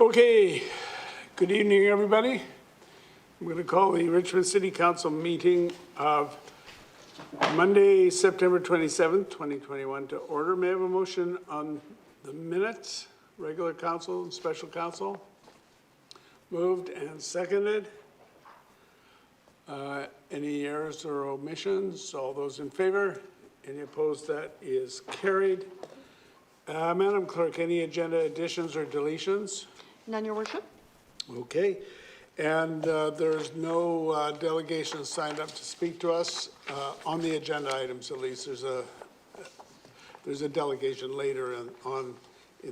Okay, good evening, everybody. I'm going to call the Richmond City Council meeting of Monday, September 27th, 2021 to order. May I have a motion on the minutes, regular council and special council? Moved and seconded. Any errors or omissions? All those in favor? Any opposed? That is carried. Madam Clerk, any agenda additions or deletions? None, Your Worship. Okay, and there's no delegations signed up to speak to us on the agenda items. At least there's a delegation later in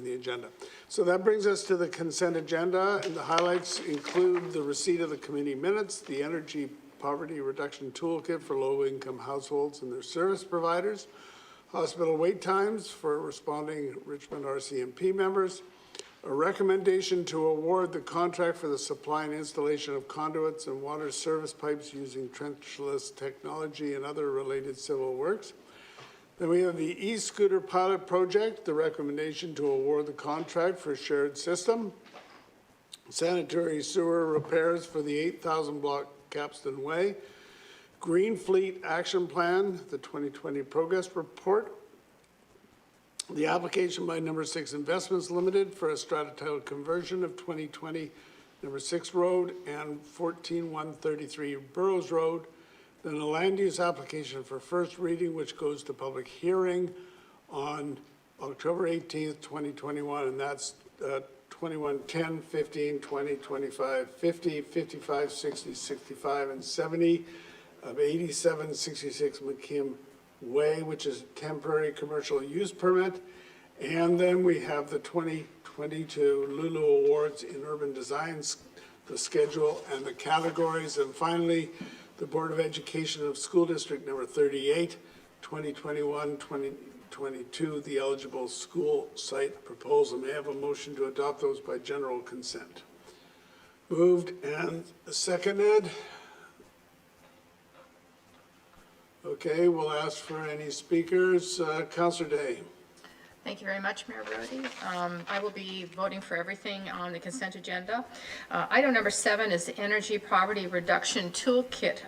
the agenda. So that brings us to the consent agenda, and the highlights include the receipt of the committee minutes, the energy poverty reduction toolkit for low-income households and their service providers, hospital wait times for responding Richmond RCMP members, a recommendation to award the contract for the supply and installation of conduits and water service pipes using trenchless technology and other related civil works. Then we have the e-scooter pilot project, the recommendation to award the contract for a shared system, sanitary sewer repairs for the 8,000 block Capstan Way, Green Fleet Action Plan, the 2020 progress report, the application by Number 6 Investments Limited for a strata title conversion of 2020 Number 6 Road and 14133 Burroughs Road. Then a land use application for first reading, which goes to public hearing on October 18th, 2021, and that's 21, 10, 15, 20, 25, 50, 55, 60, 65, and 70 of 8766 McKim Way, which is a temporary commercial use permit. And then we have the 2022 Lulu Awards in Urban Designs, the schedule and the categories. And finally, the Board of Education of School District number 38, 2021-2022, the eligible school site proposal. May I have a motion to adopt those by general consent? Moved and seconded. Okay, we'll ask for any speakers. Councillor Day. Thank you very much, Mayor Brody. I will be voting for everything on the consent agenda. Item number 7 is the Energy Poverty Reduction Toolkit.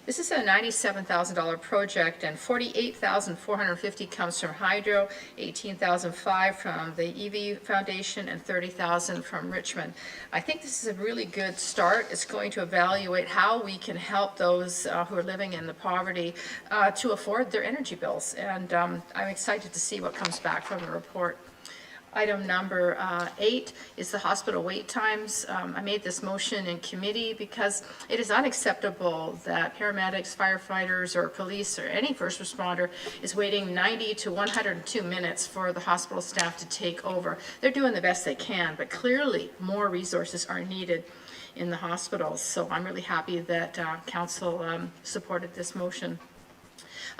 This is a $97,000 project, and $48,450 comes from Hydro, $18,500 from the EV Foundation, and $30,000 from Richmond. I think this is a really good start. It's going to evaluate how we can help those who are living in the poverty to afford their energy bills, and I'm excited to see what comes back from the report. Item number 8 is the hospital wait times. I made this motion in committee because it is unacceptable that paramedics, firefighters, or police, or any first responder is waiting 90 to 102 minutes for the hospital staff to take over. They're doing the best they can, but clearly more resources are needed in the hospitals. So I'm really happy that Council supported this motion.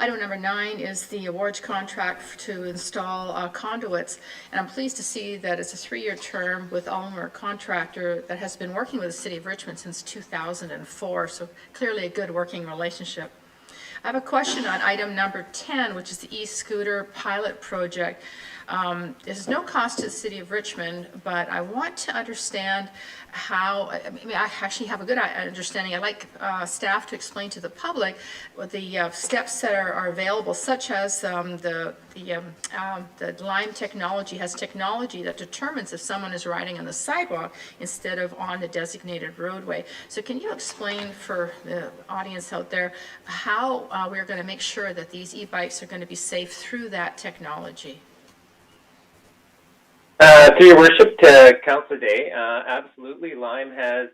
Item number 9 is the awards contract to install conduits, and I'm pleased to see that it's a 3-year term with Ulmer Contractor that has been working with the City of Richmond since 2004, so clearly a good working relationship. I have a question on item number 10, which is the e-scooter pilot project. There's no cost to the City of Richmond, but I want to understand how, I actually have a good understanding. I'd like staff to explain to the public what the steps that are available, such as the Lime technology has technology that determines if someone is riding on the sidewalk instead of on the designated roadway. So can you explain for the audience out there how we're going to make sure that these e-bikes are going to be safe through that technology? To your worship, to Councillor Day, absolutely. Lime has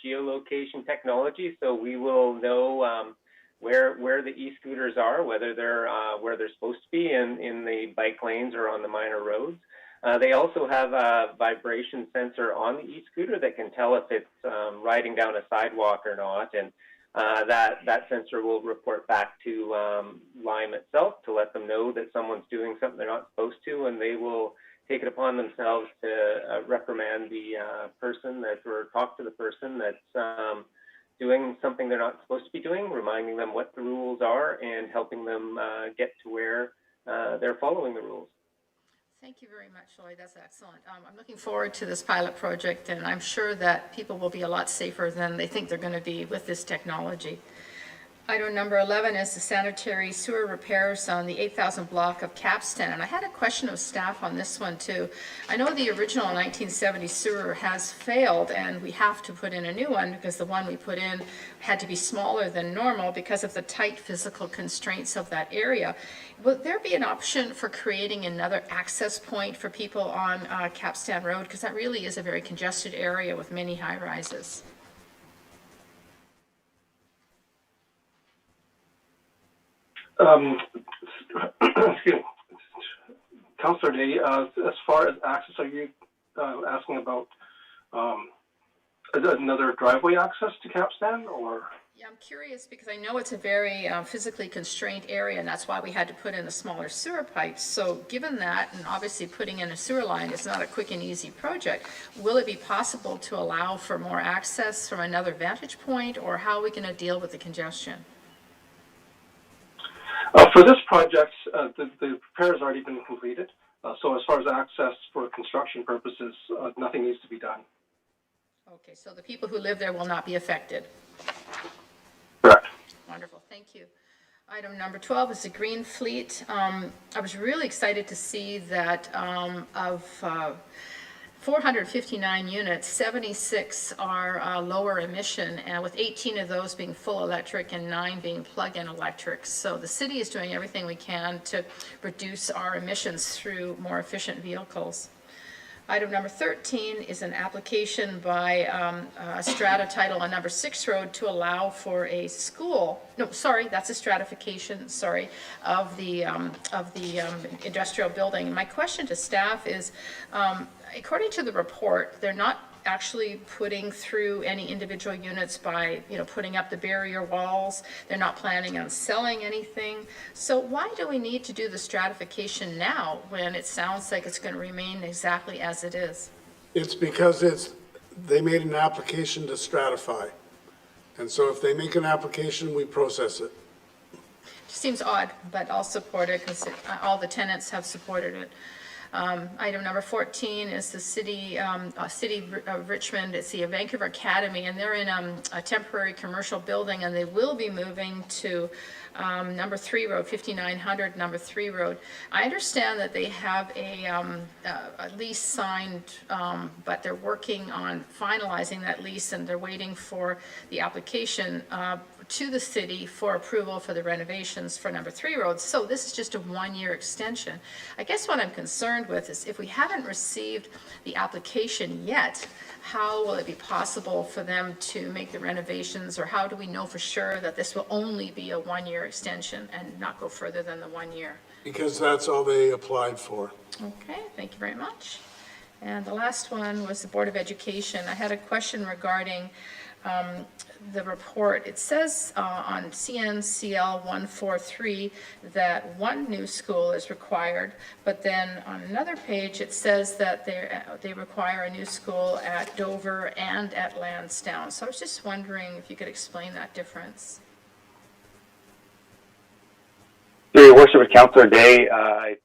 geolocation technology, so we will know where the e-scooters are, whether they're where they're supposed to be in the bike lanes or on the minor roads. They also have a vibration sensor on the e-scooter that can tell if it's riding down a sidewalk or not, and that sensor will report back to Lime itself to let them know that someone's doing something they're not supposed to, and they will take it upon themselves to reprimand the person or talk to the person that's doing something they're not supposed to be doing, reminding them what the rules are and helping them get to where they're following the rules. Thank you very much, Lloyd. That's excellent. I'm looking forward to this pilot project, and I'm sure that people will be a lot safer than they think they're going to be with this technology. Item number 11 is the sanitary sewer repairs on the 8,000 block of Capstan. And I had a question of staff on this one too. I know the original 1970 sewer has failed and we have to put in a new one because the one we put in had to be smaller than normal because of the tight physical constraints of that area. Will there be an option for creating another access point for people on Capstan Road? Because that really is a very congested area with many high rises. Excuse me. Councillor Day, as far as access, are you asking about another driveway access to Capstan, or? Yeah, I'm curious because I know it's a very physically constrained area, and that's why we had to put in the smaller sewer pipes. So given that, and obviously putting in a sewer line is not a quick and easy project, will it be possible to allow for more access from another vantage point, or how are we going to deal with the congestion? For this project, the repair has already been completed. So as far as access for construction purposes, nothing needs to be done. Okay, so the people who live there will not be affected. Correct. Wonderful, thank you. Item number 12 is the Green Fleet. I was really excited to see that of 459 units, 76 are lower emission, and with 18 of those being full electric and 9 being plug-in electric. So the city is doing everything we can to reduce our emissions through more efficient vehicles. Item number 13 is an application by Strata Title on number 6 road to allow for a school, no, sorry, that's a stratification, sorry, of the industrial building. My question to staff is, according to the report, they're not actually putting through any individual units by, putting up the barrier walls. They're not planning on selling anything. So why do we need to do the stratification now when it sounds like it's going to remain exactly as it is? It's because they made an application to stratify. And so if they make an application, we process it. Seems odd, but I'll support it because all the tenants have supported it. Item number 14 is the City of Richmond. It's the Vancouver Academy, and they're in a temporary commercial building, and they will be moving to number 3 road, 5900 number 3 road. I understand that they have a lease signed, but they're working on finalizing that lease, and they're waiting for the application to the city for approval for the renovations for number 3 road. So this is just a 1-year extension. I guess what I'm concerned with is if we haven't received the application yet, how will it be possible for them to make the renovations, or how do we know for sure that this will only be a 1-year extension and not go further than the 1 year? Because that's all they applied for. Okay, thank you very much. And the last one was the Board of Education. I had a question regarding the report. It says on CNCL 143 that 1 new school is required, but then on another page it says that they require a new school at Dover and at Lansdowne. So I was just wondering if you could explain that difference. Your Worship, with Councillor Day, I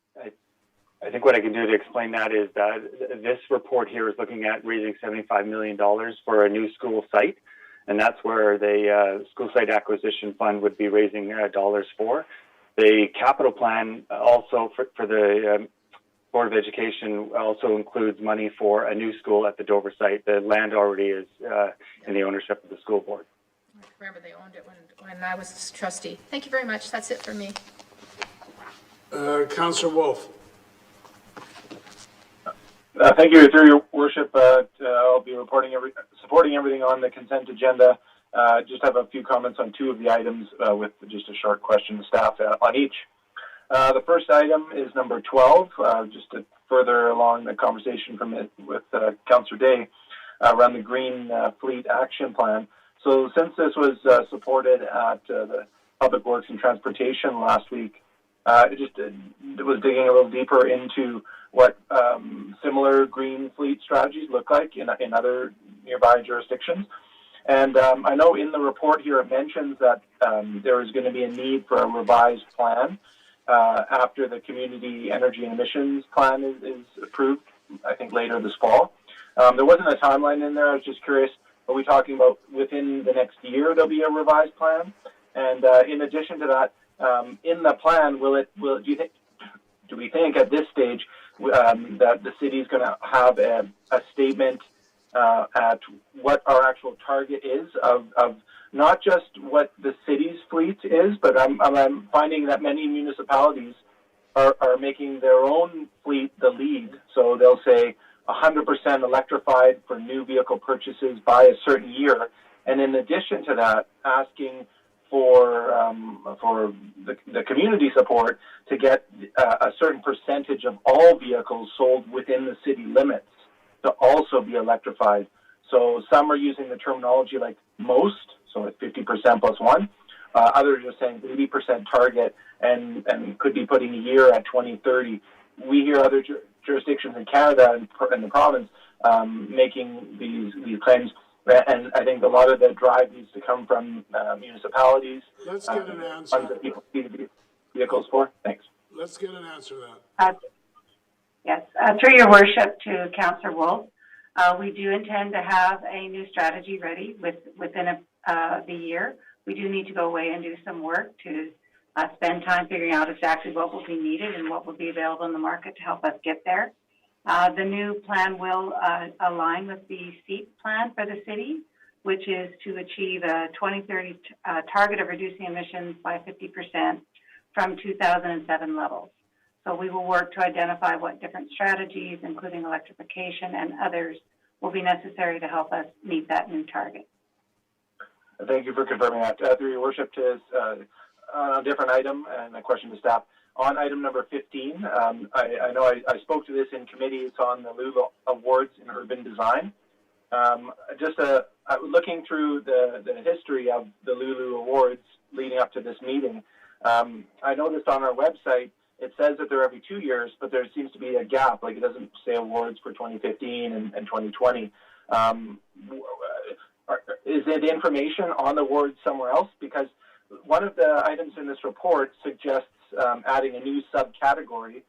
think what I can do to explain that is that this report here is looking at raising $75 million for a new school site, and that's where the school site acquisition fund would be raising dollars for. The capital plan also for the Board of Education also includes money for a new school at the Dover site. The land already is in the ownership of the school board. I remember they owned it when I was trustee. Thank you very much. That's it for me. Councillor Wolf. Thank you, through your worship. I'll be supporting everything on the consent agenda. Just have a few comments on 2 of the items with just a short question to staff on each. The first item is number 12, just to further along the conversation with Councillor Day around the Green Fleet Action Plan. So since this was supported at the Public Works and Transportation last week, it was digging a little deeper into what similar green fleet strategies look like in other nearby jurisdictions. And I know in the report here it mentions that there is going to be a need for a revised plan after the community energy and emissions plan is approved, I think later this fall. There wasn't a timeline in there. I was just curious, are we talking about within the next year there'll be a revised plan? And in addition to that, in the plan, do we think at this stage that the city is going to have a statement at what our actual target is of not just what the city's fleet is, but I'm finding that many municipalities are making their own fleet the lead. So they'll say 100% electrified for new vehicle purchases by a certain year. And in addition to that, asking for the community support to get a certain percentage of all vehicles sold within the city limits to also be electrified. So some are using the terminology like most, so it's 50% plus one. Others are saying 80% target and could be putting a year at 2030. We hear other jurisdictions in Canada and the province making these claims. And I think a lot of the drive needs to come from municipalities. Let's get an answer. That people see vehicles for. Thanks. Let's get an answer to that. Yes, through your worship to Councillor Wolf, we do intend to have a new strategy ready within the year. We do need to go away and do some work to spend time figuring out exactly what will be needed and what will be available in the market to help us get there. The new plan will align with the SEEP plan for the city, which is to achieve a 2030 target of reducing emissions by 50% from 2007 levels. So we will work to identify what different strategies, including electrification and others, will be necessary to help us meet that new target. Thank you for confirming that. Through your worship, to a different item and a question to staff. On item number 15, I know I spoke to this in committee. It's on the Lulu Awards in Urban Design. Looking through the history of the Lulu Awards leading up to this meeting, I noticed on our website it says that they're every 2 years, but there seems to be a gap. Like it doesn't say awards for 2015 and 2020. Is it information on the awards somewhere else? Because one of the items in this report suggests adding a new subcategory.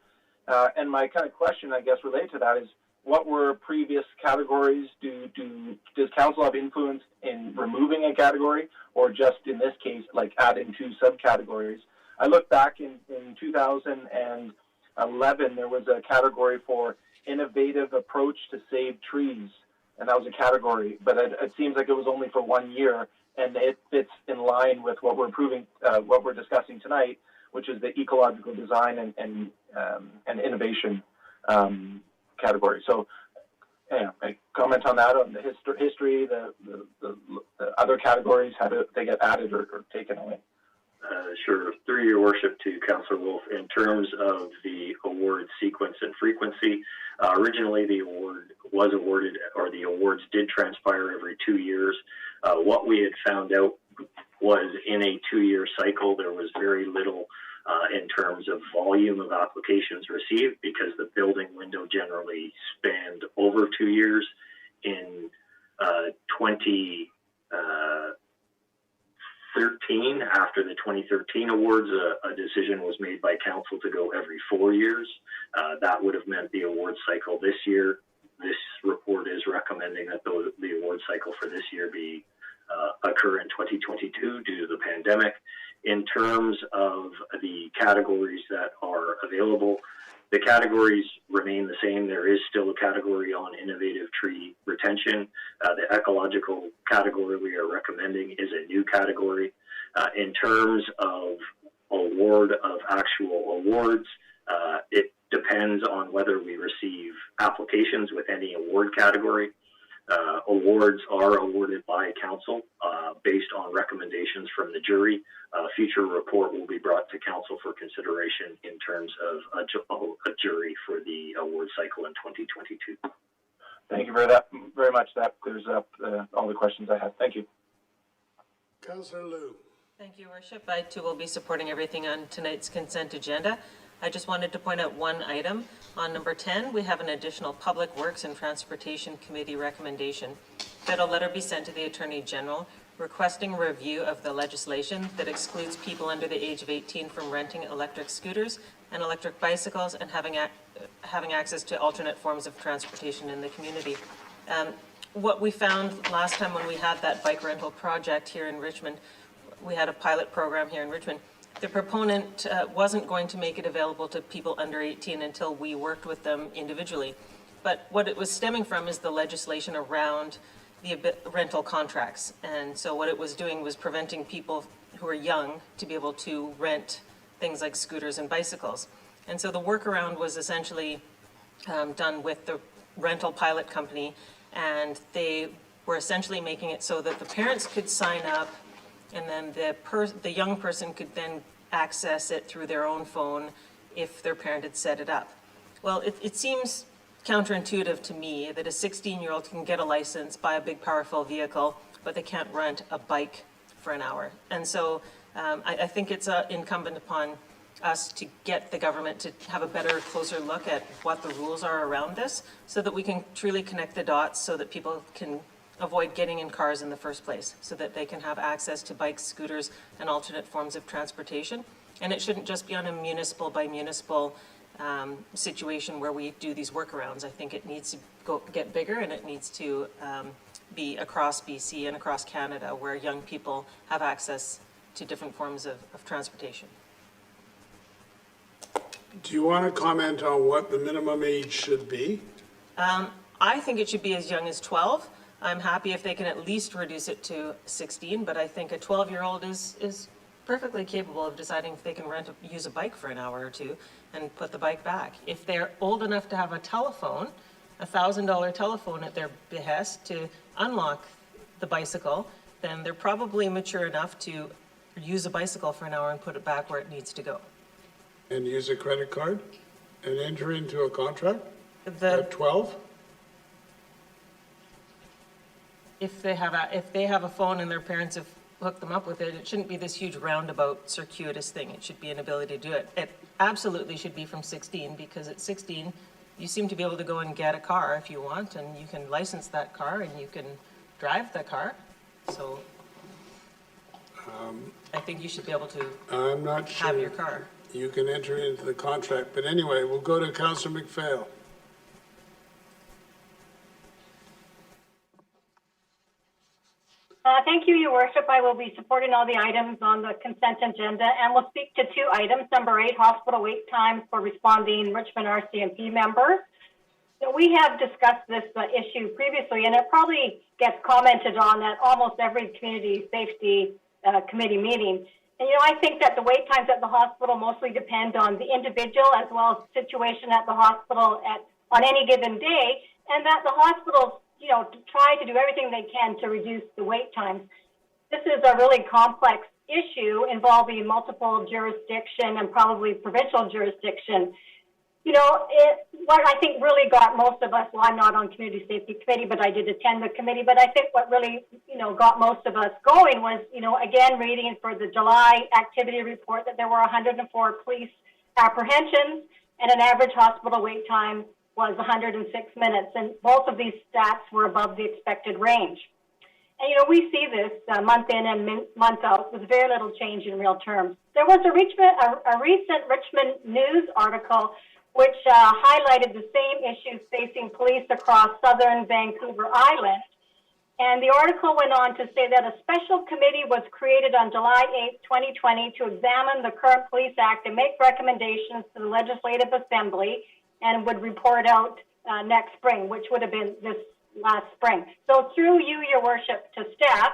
And my kind of question, I guess, related to that is, what were previous categories? Does council have influence in removing a category, or just in this case, like adding 2 subcategories? I look back in 2011, there was a category for innovative approach to save trees, and that was a category, but it seems like it was only for 1 year, and it fits in line with what what we're discussing tonight, which is the ecological design and innovation category. So, yeah, I comment on that, on the history, the other categories, how do they get added or taken away? Sure. Through your worship to Councillor Wolf, in terms of the award sequence and frequency, originally the award was awarded, or the awards did transpire every 2 years. What we had found out was in a 2-year cycle, there was very little in terms of volume of applications received, because the building window generally spanned over 2 years. In 2013, after the 2013 awards, a decision was made by council to go every 4 years. That would have meant the award cycle this year. This report is recommending that the award cycle for this year be occur in 2022 due to the pandemic. In terms of the categories that are available, the categories remain the same. There is still a category on innovative tree retention. The ecological category we are recommending is a new category. In terms of award of actual awards, it depends on whether we receive applications with any award category. Awards are awarded by council based on recommendations from the jury. A future report will be brought to council for consideration in terms of a jury for the award cycle in 2022. Thank you very much. That clears up all the questions I had. Thank you. Councillor Liu. Thank you, Worship. I too will be supporting everything on tonight's consent agenda. I just wanted to point out one item. On number 10, we have an additional Public Works and Transportation Committee recommendation that a letter be sent to the Attorney General requesting a review of the legislation that excludes people under the age of 18 from renting electric scooters and electric bicycles and having access to alternate forms of transportation in the community. What we found last time when we had that bike rental project here in Richmond, we had a pilot program here in Richmond, the proponent wasn't going to make it available to people under 18 until we worked with them individually. But what it was stemming from is the legislation around the rental contracts. And so what it was doing was preventing people who are young to be able to rent things like scooters and bicycles. And so the workaround was essentially done with the rental pilot company, and they were essentially making it so that the parents could sign up, and then the young person could then access it through their own phone if their parent had set it up. Well, it seems counterintuitive to me that a 16-year-old can get a license, buy a big powerful vehicle, but they can't rent a bike for an hour. And so I think it's incumbent upon us to get the government to have a better, closer look at what the rules are around this so that we can truly connect the dots so that people can avoid getting in cars in the first place, so that they can have access to bikes, scooters, and alternate forms of transportation. And it shouldn't just be on a municipal by municipal situation where we do these workarounds. I think it needs to get bigger, and it needs to be across BC and across Canada where young people have access to different forms of transportation. Do you want to comment on what the minimum age should be? I think it should be as young as 12. I'm happy if they can at least reduce it to 16, but I think a 12-year-old is perfectly capable of deciding if they can use a bike for an hour or two and put the bike back. If they're old enough to have a telephone, a $1,000 telephone at their behest to unlock the bicycle, then they're probably mature enough to use a bicycle for an hour and put it back where it needs to go. And use a credit card and enter into a contract at 12? If they have a phone and their parents have hooked them up with it, it shouldn't be this huge roundabout circuitous thing. It should be an ability to do it. It absolutely should be from 16, because at 16, you seem to be able to go and get a car if you want, and you can license that car and you can drive the car. So I think you should be able to I'm not sure. have your car. You can enter into the contract, but anyway, we'll go to Councillor McPhail. Thank you, Your Worship. I will be supporting all the items on the consent agenda, and will speak to two items. Number 8, hospital wait times for responding Richmond RCMP members. So we have discussed this issue previously, and it probably gets commented on at almost every community safety committee meeting. And, I think that the wait times at the hospital mostly depend on the individual as well as situation at the hospital on any given day, and that the hospitals to try to do everything they can to reduce the wait times. This is a really complex issue involving multiple jurisdiction and probably provincial jurisdiction. What I think really got most of us, well, I'm not on community safety committee, but I did attend the committee, but I think what really, got most of us going was, again, reading for the July activity report that there were 104 police apprehensions and an average hospital wait time was 106 minutes, and both of these stats were above the expected range. And, we see this month in and month out with very little change in real terms. There was a recent Richmond News article which highlighted the same issues facing police across southern Vancouver Island. And the article went on to say that a special committee was created on July 8, 2020 to examine the current Police Act and make recommendations to the Legislative Assembly, and would report out next spring, which would have been this last spring. So through you, Your Worship, to staff,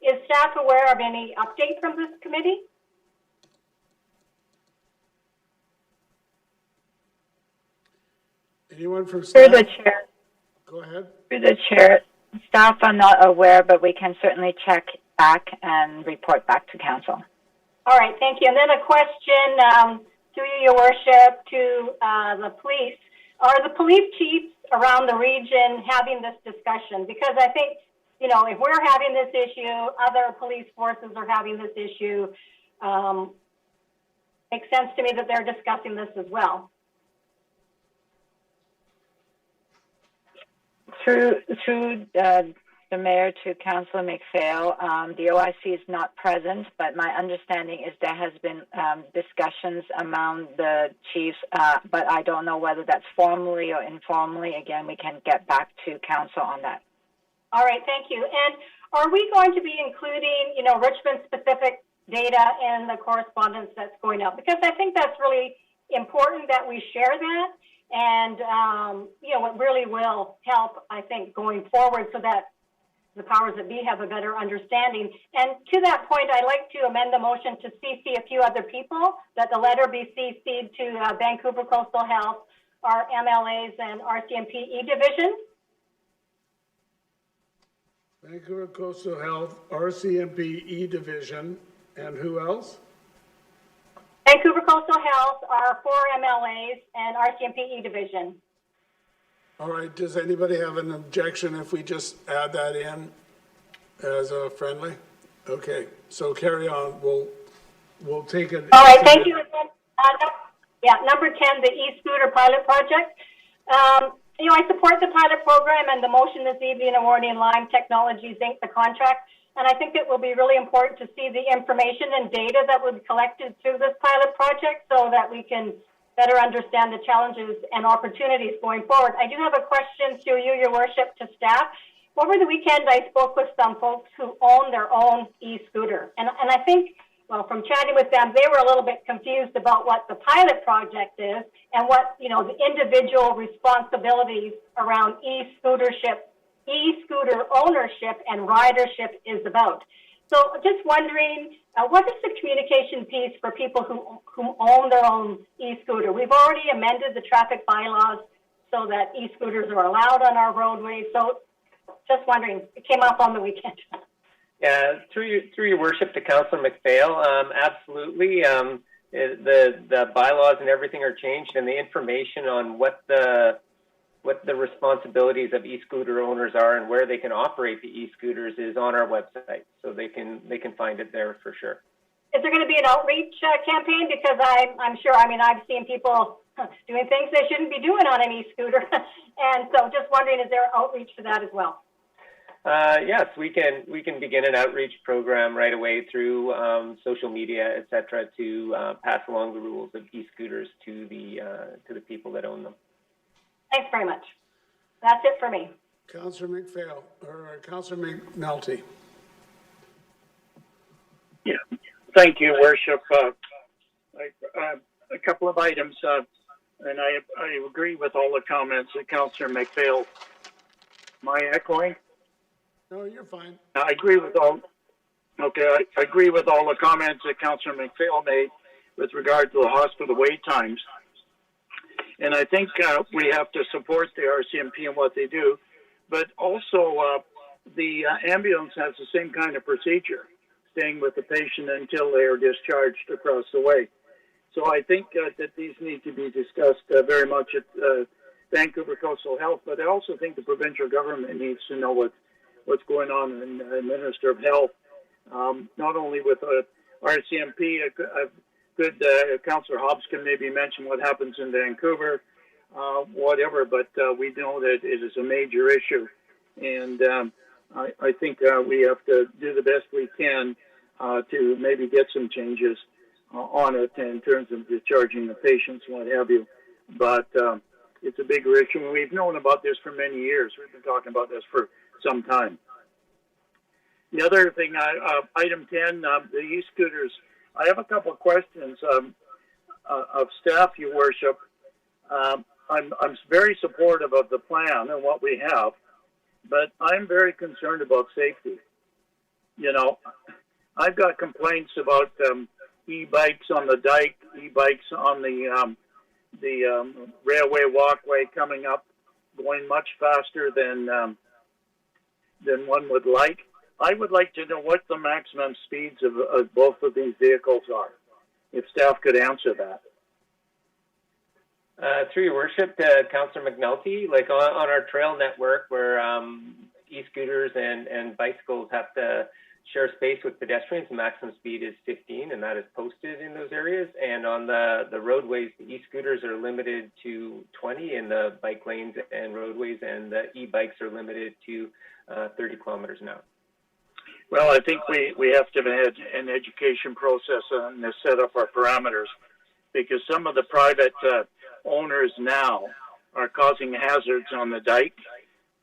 is staff aware of any update from this committee? Anyone from staff? Through the chair. Go ahead. Through the chair. Staff, I'm not aware, but we can certainly check back and report back to council. All right, thank you. And then a question through you, Your Worship, to the police. Are the police chiefs around the region having this discussion? Because I think, if we're having this issue, other police forces are having this issue. Makes sense to me that they're discussing this as well. Through The Mayor, to Councillor McPhail, the OIC is not present, but my understanding is there has been discussions among the chiefs, but I don't know whether that's formally or informally. Again, we can get back to council on that. All right, thank you. And are we going to be including, Richmond-specific data in the correspondence that's going out? Because I think that's really important that we share that. And, it really will help, I think, going forward so that the powers that be have a better understanding. And to that point, I'd like to amend the motion to CC a few other people, that the letter be CC'd to Vancouver Coastal Health, our MLAs, and RCMP E-Division. Vancouver Coastal Health, RCMP E-Division, and who else? Vancouver Coastal Health, our 4 MLAs, and RCMP E-Division. All right, does anybody have an objection if we just add that in as a friendly? Okay, so carry on. We'll take it. All right, thank you. Number 10, the e-scooter pilot project. I support the pilot program and the motion this evening awarding Lime Technologies Inc. the contract. And I think it will be really important to see the information and data that will be collected through this pilot project so that we can better understand the challenges and opportunities going forward. I do have a question through you, Your Worship, to staff. Over the weekend, I spoke with some folks who own their own e-scooter. And I think, from chatting with them, they were a little bit confused about what the pilot project is and what, the individual responsibilities around e-scooter ownership and ridership is about. So just wondering, what is the communication piece for people who own their own e-scooter? We've already amended the traffic bylaws so that e-scooters are allowed on our roadways. So just wondering, it came up on the weekend. Yeah, through your worship to Councillor McPhail, absolutely. The bylaws and everything are changed, and the information on what the responsibilities of e-scooter owners are and where they can operate the e-scooters is on our website, so they can find it there for sure. Is there going to be an outreach campaign? Because I'm sure, I've seen people doing things they shouldn't be doing on an e-scooter, and so just wondering, is there outreach for that as well? Yes, we can begin an outreach program right away through social media, etc., to pass along the rules of e-scooters to the people that own them. Thanks very much. That's it for me. Councillor McPhail, or Councillor McNulty. Yeah, thank you, Worship. A couple of items, and I agree with all the comments that Councillor McPhail. Am I echoing? No, you're fine. I agree with all. Okay, I agree with all the comments that Councillor McPhail made with regard to the hospital wait times. And I think we have to support the RCMP and what they do, but also the ambulance has the same kind of procedure, staying with the patient until they are discharged across the way. So I think that these need to be discussed very much at Vancouver Coastal Health, but I also think the provincial government needs to know what's going on in the Minister of Health, not only with RCMP, good Councillor Hobbs can maybe mention what happens in Vancouver, whatever, but we know that it is a major issue. And I think we have to do the best we can to maybe get some changes on it in terms of discharging the patients and what have you. But it's a bigger issue. We've known about this for many years. We've been talking about this for some time. The other thing, item 10, the e-scooters. I have a couple of questions of staff, Your Worship. I'm very supportive of the plan and what we have, but I'm very concerned about safety. I've got complaints about e-bikes on the dike, e-bikes on the railway walkway coming up, going much faster than one would like. I would like to know what the maximum speeds of both of these vehicles are, if staff could answer that. Through your worship, Councillor McNulty, like on our trail network where e-scooters and bicycles have to share space with pedestrians. The maximum speed is 15, and that is posted in those areas. And on the roadways, the e-scooters are limited to 20 in the bike lanes and roadways, and the e-bikes are limited to 30 kilometers an hour. Well, I think we have to have an education process and set up our parameters, because some of the private owners now are causing hazards on the dike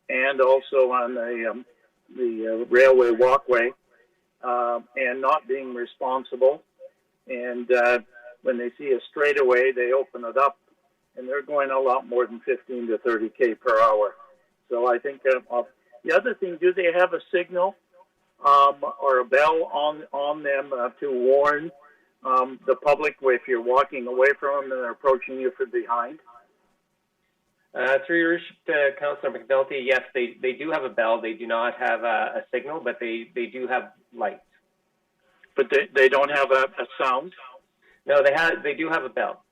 and also on the railway walkway, and not being responsible. And when they see a straightaway, they open it up, and they're going a lot more than 15 to 30 per hour. So I think the other thing, do they have a signal or a bell on them to warn the public if you're walking away from them and they're approaching you from behind? Through your worship, Councillor McNulty, yes, they do have a bell. They do not have a signal, but they do have lights. But they don't have a sound? No, they do have a bell.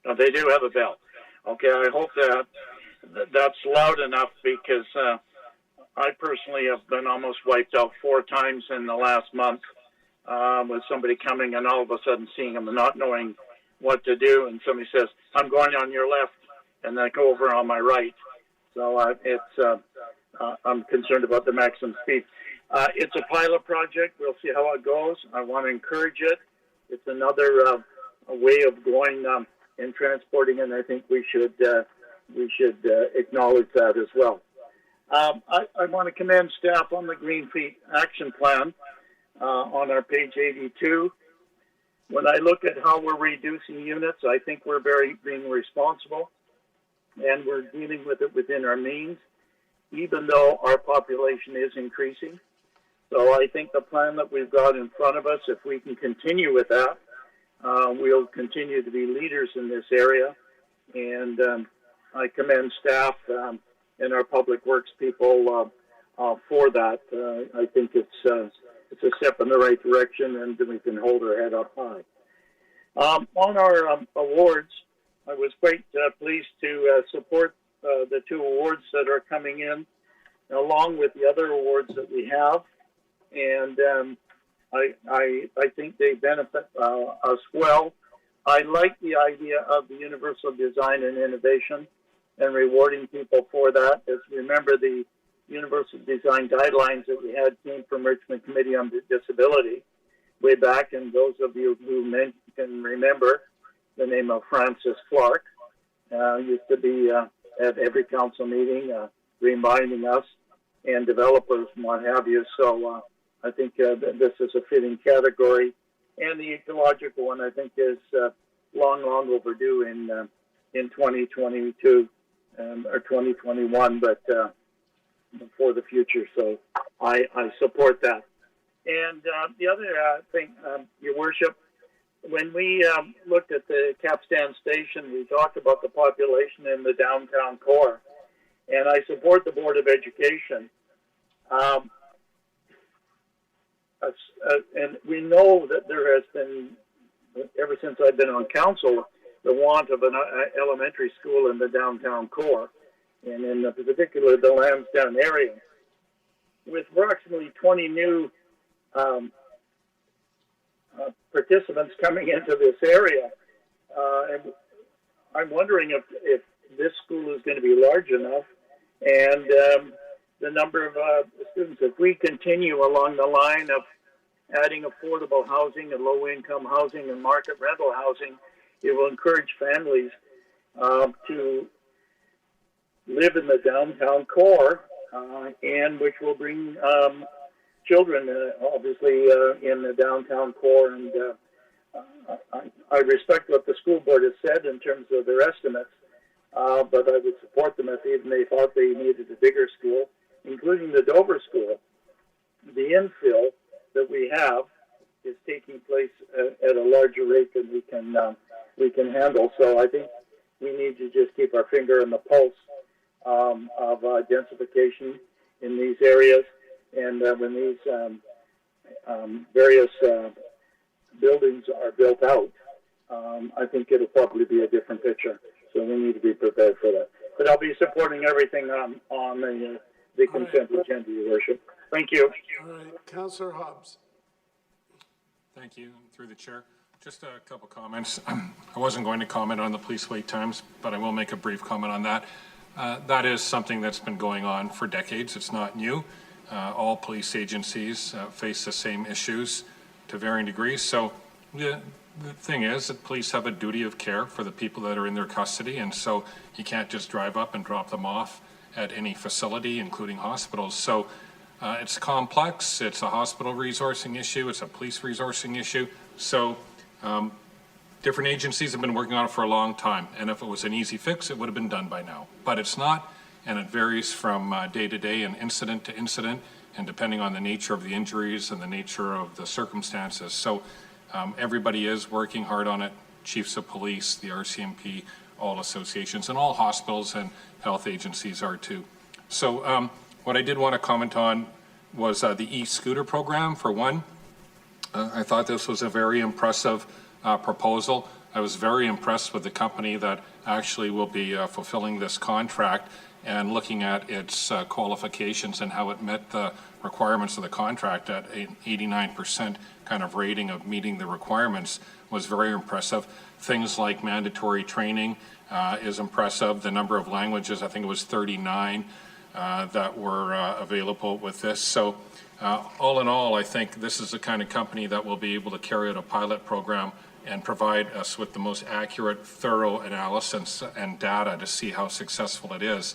No, they do have a bell. Okay, I hope that's loud enough, because I personally have been almost wiped out 4 times in the last month with somebody coming and all of a sudden seeing them and not knowing what to do, and somebody says, "I'm going on your left," and I go over on my right. So I'm concerned about the maximum speed. It's a pilot project. We'll see how it goes. I want to encourage it. It's another way of going and transporting, and I think we should acknowledge that as well. I want to commend staff on the Green Feet Action Plan on our page 82. When I look at how we're reducing units, I think we're being responsible, and we're dealing with it within our means, even though our population is increasing. So I think the plan that we've got in front of us, if we can continue with that, we'll continue to be leaders in this area. And I commend staff and our public works people for that. I think it's a step in the right direction, and we can hold our head up high. On our awards, I was quite pleased to support the 2 awards that are coming in, along with the other awards that we have. And I think they benefit us well. I like the idea of the universal design and innovation and rewarding people for that. As remember, the universal design guidelines that we had came from Richmond Committee on Disability way back, and those of you who can remember the name of Francis Clark used to be at every council meeting reminding us, and developers and what have you. So I think this is a fitting category. And the ecological one, I think, is long overdue in 2022 or 2021, but for the future. So I support that. And the other thing, Your Worship, when we looked at the Capstan Station, we talked about the population in the downtown core, and I support the Board of Education. And we know that there has been, ever since I've been on council, the want of an elementary school in the downtown core, and in particular the Lansdowne area. With approximately 20 new participants coming into this area, and I'm wondering if this school is going to be large enough, and the number of students, if we continue along the line of adding affordable housing and low-income housing and market rental housing, it will encourage families to live in the downtown core, and which will bring children, obviously, in the downtown core. And I respect what the school board has said in terms of their estimates, but I would support them if even they thought they needed a bigger school, including the Dover School. The infill that we have is taking place at a larger rate than we can handle. So I think we need to just keep our finger on the pulse of densification in these areas, and when these various buildings are built out, I think it'll probably be a different picture. So we need to be prepared for that. But I'll be supporting everything on the consent agenda, Your Worship. Thank you. All right, Councillor Hobbs. Thank you, through the chair. Just a couple comments. I wasn't going to comment on the police wait times, but I will make a brief comment on that. That is something that's been going on for decades. It's not new. All police agencies face the same issues to varying degrees. So the thing is that police have a duty of care for the people that are in their custody, and so you can't just drive up and drop them off at any facility, including hospitals. So it's complex. It's a hospital resourcing issue. It's a police resourcing issue. So different agencies have been working on it for a long time, and if it was an easy fix, it would have been done by now. But it's not, and it varies from day to day and incident to incident, and depending on the nature of the injuries and the nature of the circumstances. So everybody is working hard on it. Chiefs of police, the RCMP, all associations, and all hospitals and health agencies are too. So what I did want to comment on was the e-scooter program, for one. I thought this was a very impressive proposal. I was very impressed with the company that actually will be fulfilling this contract, and looking at its qualifications and how it met the requirements of the contract at an 89% kind of rating of meeting the requirements was very impressive. Things like mandatory training is impressive. The number of languages, I think it was 39 that were available with this. So all in all, I think this is the kind of company that will be able to carry out a pilot program and provide us with the most accurate, thorough analysis and data to see how successful it is,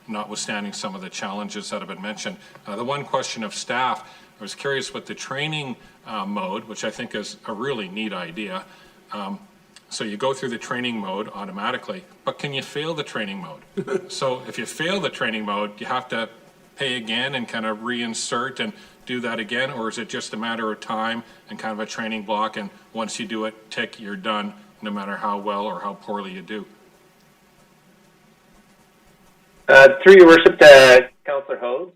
notwithstanding some of the challenges that have been mentioned. The one question of staff, I was curious with the training mode, which I think is a really neat idea. So you go through the training mode automatically, but can you fail the training mode? So if you fail the training mode, you have to pay again and kind of reinsert and do that again, or is it just a matter of time and kind of a training block, and once you do it, tick, you're done, no matter how well or how poorly you do? Through your worship to Councillor Hose,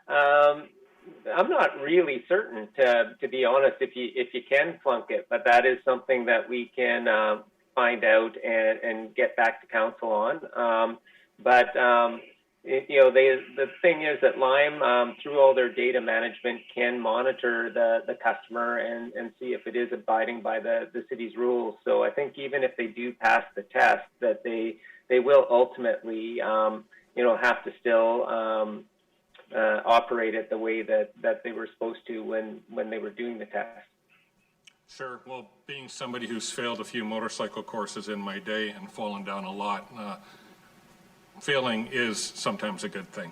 I'm not really certain, to be honest, if you can flunk it, but that is something that we can find out and get back to council on. The thing is that Lime, through all their data management, can monitor the customer and see if it is abiding by the city's rules. So I think even if they do pass the test, that they will ultimately have to still operate it the way that they were supposed to when they were doing the test. Sure. Well, being somebody who's failed a few motorcycle courses in my day and fallen down a lot, failing is sometimes a good thing.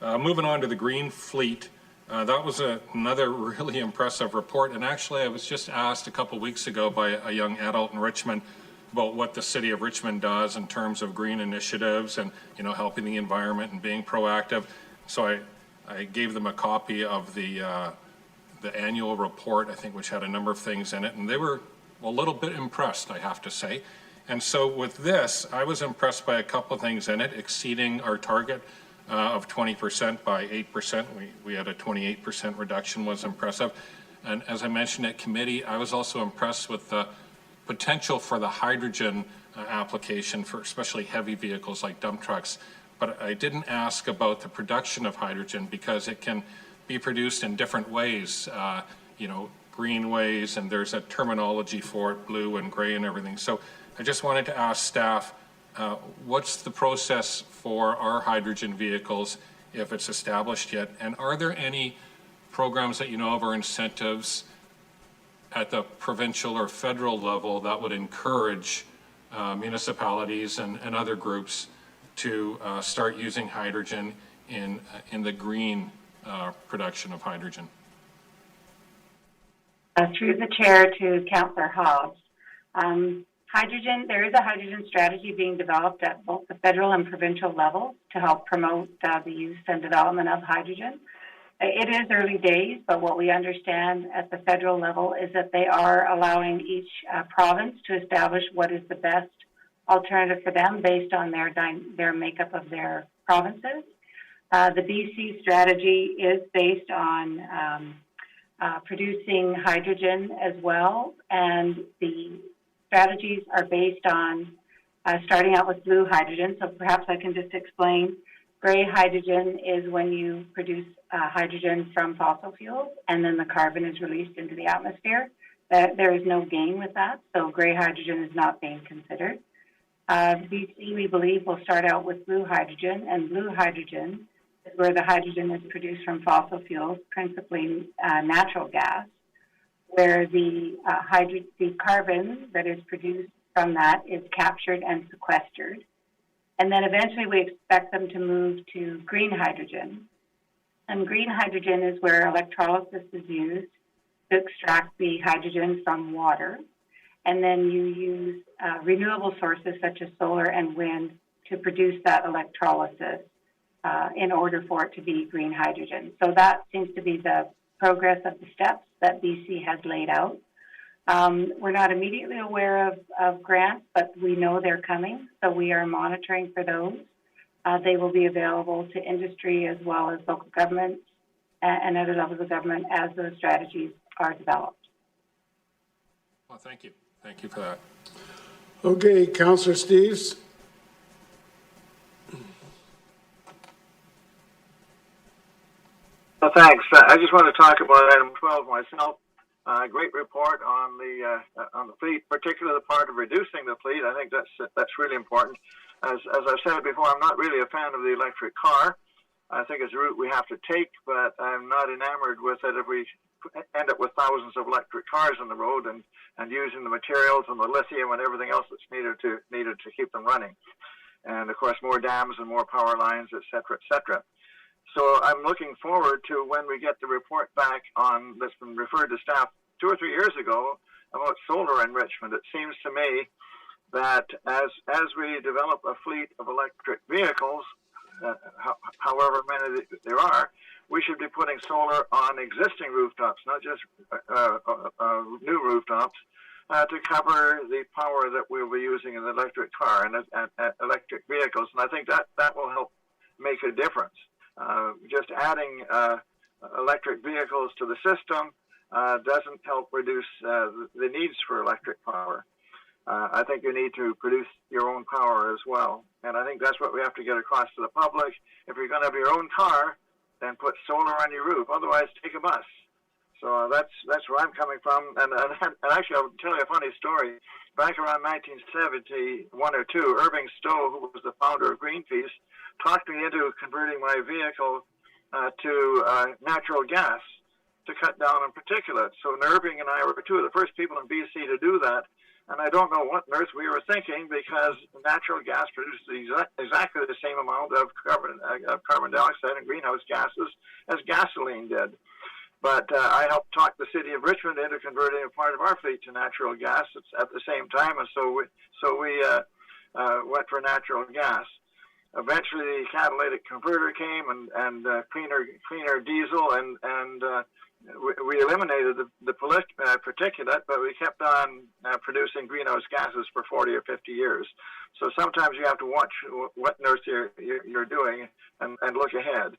Moving on to the Green Fleet, that was another really impressive report. And actually, I was just asked a couple weeks ago by a young adult in Richmond about what the city of Richmond does in terms of green initiatives and helping the environment and being proactive. So I gave them a copy of the annual report, I think, which had a number of things in it, and they were a little bit impressed, I have to say. And so with this, I was impressed by a couple of things in it, exceeding our target of 20% by 8%. We had a 28% reduction, was impressive. And as I mentioned at committee, I was also impressed with the potential for the hydrogen application for especially heavy vehicles like dump trucks. But I didn't ask about the production of hydrogen because it can be produced in different ways, green ways, and there's a terminology for it, blue and gray and everything. So I just wanted to ask staff, what's the process for our hydrogen vehicles, if it's established yet? And are there any programs that you know of or incentives at the provincial or federal level that would encourage municipalities and other groups to start using hydrogen in the green production of hydrogen? Through the chair to Councillor Hobbs. Hydrogen, there is a hydrogen strategy being developed at both the federal and provincial levels to help promote the use and development of hydrogen. It is early days, but what we understand at the federal level is that they are allowing each province to establish what is the best alternative for them based on their makeup of their provinces. The BC strategy is based on producing hydrogen as well, and the strategies are based on starting out with blue hydrogen. So perhaps I can just explain. Gray hydrogen is when you produce hydrogen from fossil fuels, and then the carbon is released into the atmosphere. There is no gain with that, so gray hydrogen is not being considered. BC, we believe, will start out with blue hydrogen, and blue hydrogen is where the hydrogen is produced from fossil fuels, principally natural gas, where the carbon that is produced from that is captured and sequestered. And then eventually we expect them to move to green hydrogen. And green hydrogen is where electrolysis is used to extract the hydrogen from water. And then you use renewable sources such as solar and wind to produce that electrolysis in order for it to be green hydrogen. So that seems to be the progress of the steps that BC has laid out. We're not immediately aware of grants, but we know they're coming, so we are monitoring for those. They will be available to industry as well as local governments and other levels of government as those strategies are developed. Well, thank you. Thank you for that. Okay, Councillor Steves. Thanks. I just want to talk about item 12 myself. Great report on the fleet, particularly the part of reducing the fleet. I think that's really important. As I've said before, I'm not really a fan of the electric car. I think it's a route we have to take, but I'm not enamored with it if we end up with thousands of electric cars on the road and using the materials and the lithium and everything else that's needed to keep them running. And of course, more dams and more power lines, et cetera, et cetera. So I'm looking forward to when we get the report back on that's been referred to staff 2 or 3 years ago about solar enrichment. It seems to me that as we develop a fleet of electric vehicles, however many there are, we should be putting solar on existing rooftops, not just new rooftops, to cover the power that we'll be using in the electric car and electric vehicles. And I think that will help make a difference. Just adding electric vehicles to the system doesn't help reduce the needs for electric power. I think you need to produce your own power as well. And I think that's what we have to get across to the public. If you're going to have your own car, then put solar on your roof. Otherwise, take a bus. So that's where I'm coming from. And actually, I'll tell you a funny story. Back around 1971 or 2, Irving Stowe, who was the founder of Greenpeace, talked me into converting my vehicle to natural gas to cut down on particulates. So Irving and I were 2 of the first people in BC to do that. And I don't know what on earth we were thinking, because natural gas produces exactly the same amount of carbon dioxide and greenhouse gases as gasoline did. But I helped talk the city of Richmond into converting a part of our fleet to natural gas at the same time, and so we went for natural gas. Eventually, the catalytic converter came and cleaner diesel, and we eliminated the particulate, but we kept on producing greenhouse gases for 40 or 50 years. So sometimes you have to watch what on earth you're doing and look ahead.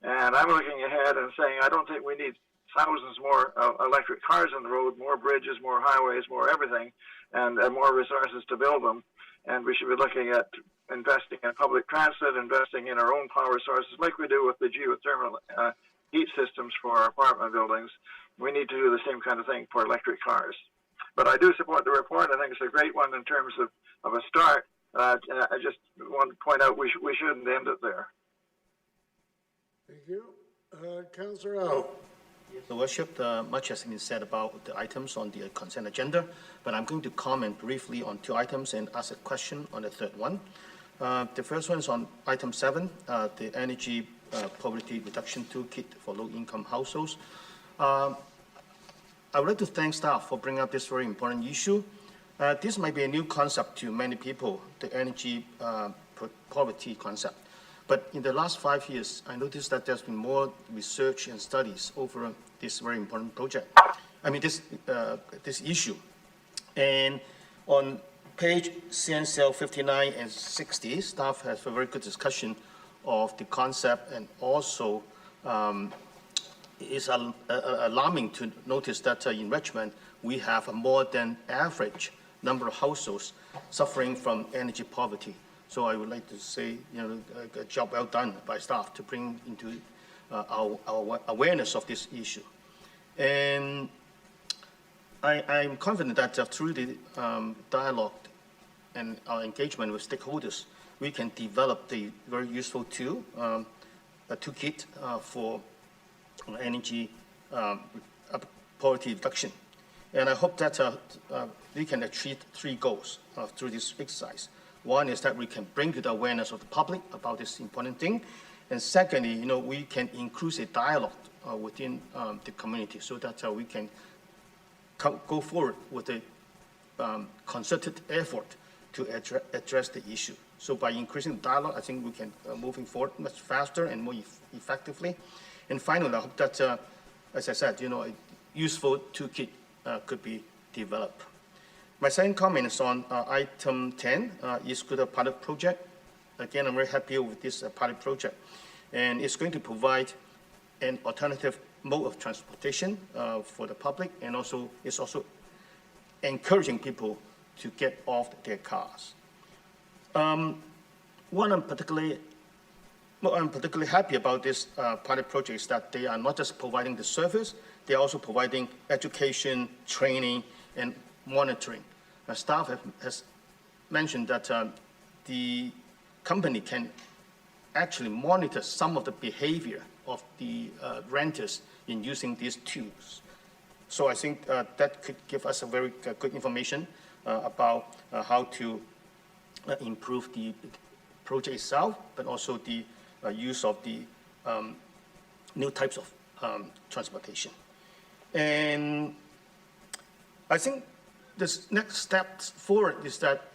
And I'm looking ahead and saying, I don't think we need thousands more electric cars on the road, more bridges, more highways, more everything, and more resources to build them. And we should be looking at investing in public transit, investing in our own power sources, like we do with the geothermal heat systems for our apartment buildings. We need to do the same kind of thing for electric cars. But I do support the report. I think it's a great one in terms of a start. I just want to point out we shouldn't end it there. Thank you. Councillor Au. Your Worship, much has been said about the items on the consent agenda, but I'm going to comment briefly on 2 items and ask a question on the third one. The first one is on item 7, the energy poverty reduction toolkit for low-income households. I would like to thank staff for bringing up this very important issue. This might be a new concept to many people, the energy poverty concept. But in the last 5 years, I noticed that there's been more research and studies over this very important project. This issue. And on page CNCL 59 and 60, staff has a very good discussion of the concept, and also it's alarming to notice that in Richmond, we have a more than average number of households suffering from energy poverty. So I would like to say, a job well done by staff to bring into our awareness of this issue. And I'm confident that through the dialogue and our engagement with stakeholders, we can develop the very useful tool, a toolkit for energy poverty reduction. And I hope that we can achieve 3 goals through this exercise. One is that we can bring to the awareness of the public about this important thing. And secondly, we can increase a dialogue within the community so that we can go forward with a concerted effort to address the issue. So by increasing dialogue, I think we can moving forward much faster and more effectively. And finally, I hope that, as I said, a useful toolkit could be developed. My second comment is on item 10, e-scooter pilot project. Again, I'm very happy with this pilot project. And it's going to provide an alternative mode of transportation for the public, and also it's also encouraging people to get off their cars. What I'm particularly happy about this pilot project is that they are not just providing the service, they are also providing education, training, and monitoring. Staff has mentioned that the company can actually monitor some of the behavior of the renters in using these tools. So I think that could give us a very good information about how to improve the project itself, but also the use of the new types of transportation. And I think this next step forward is that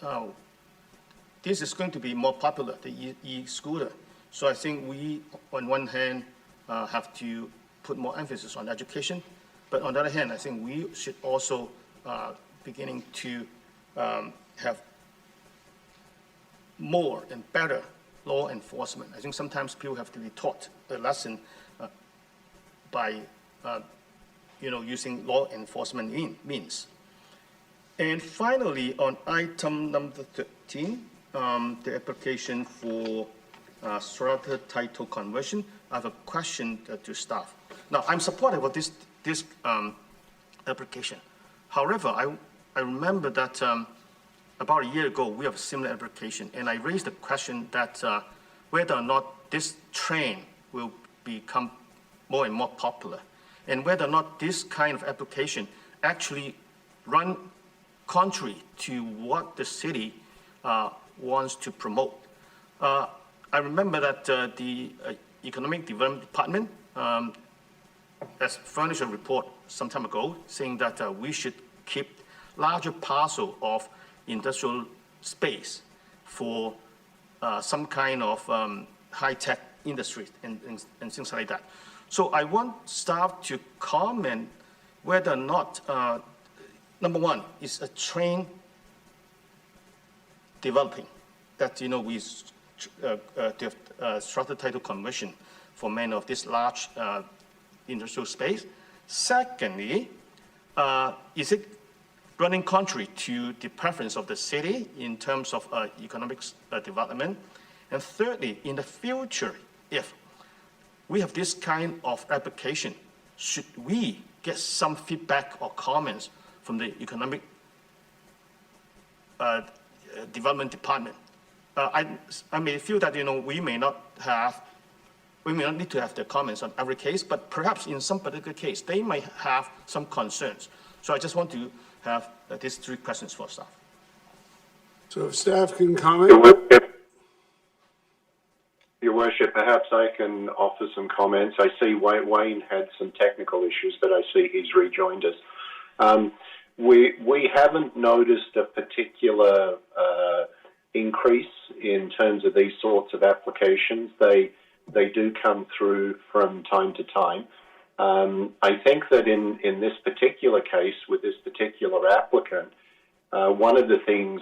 this is going to be more popular, the e-scooter. So I think we, on one hand, have to put more emphasis on education, but on the other hand, I think we should also beginning to have more and better law enforcement. I think sometimes people have to be taught a lesson by using law enforcement means. And finally, on item number 13, the application for strata title conversion, I have a question to staff. Now, I'm supportive of this application. However, I remember that about a year ago, we have a similar application, and I raised the question that whether or not this trend will become more and more popular, and whether or not this kind of application actually run contrary to what the city wants to promote. I remember that the Economic Development Department has furnished a report some time ago saying that we should keep larger parcel of industrial space for some kind of high-tech industry and things like that. So I want staff to comment whether or not, number one, is a trend developing that, we strata title conversion for many of this large industrial space. Secondly, is it running contrary to the preference of the city in terms of economic development? And thirdly, in the future, if we have this kind of application, should we get some feedback or comments from the Economic Development Department? I may feel that we may not need to have the comments on every case, but perhaps in some particular case they might have some concerns. So I just want to have these 3 questions for staff. So if staff can comment. Your Worship, perhaps I can offer some comments. I see Wayne had some technical issues, but I see he's rejoined us. We haven't noticed a particular increase in terms of these sorts of applications. They do come through from time to time. I think that in this particular case, with this particular applicant, one of the things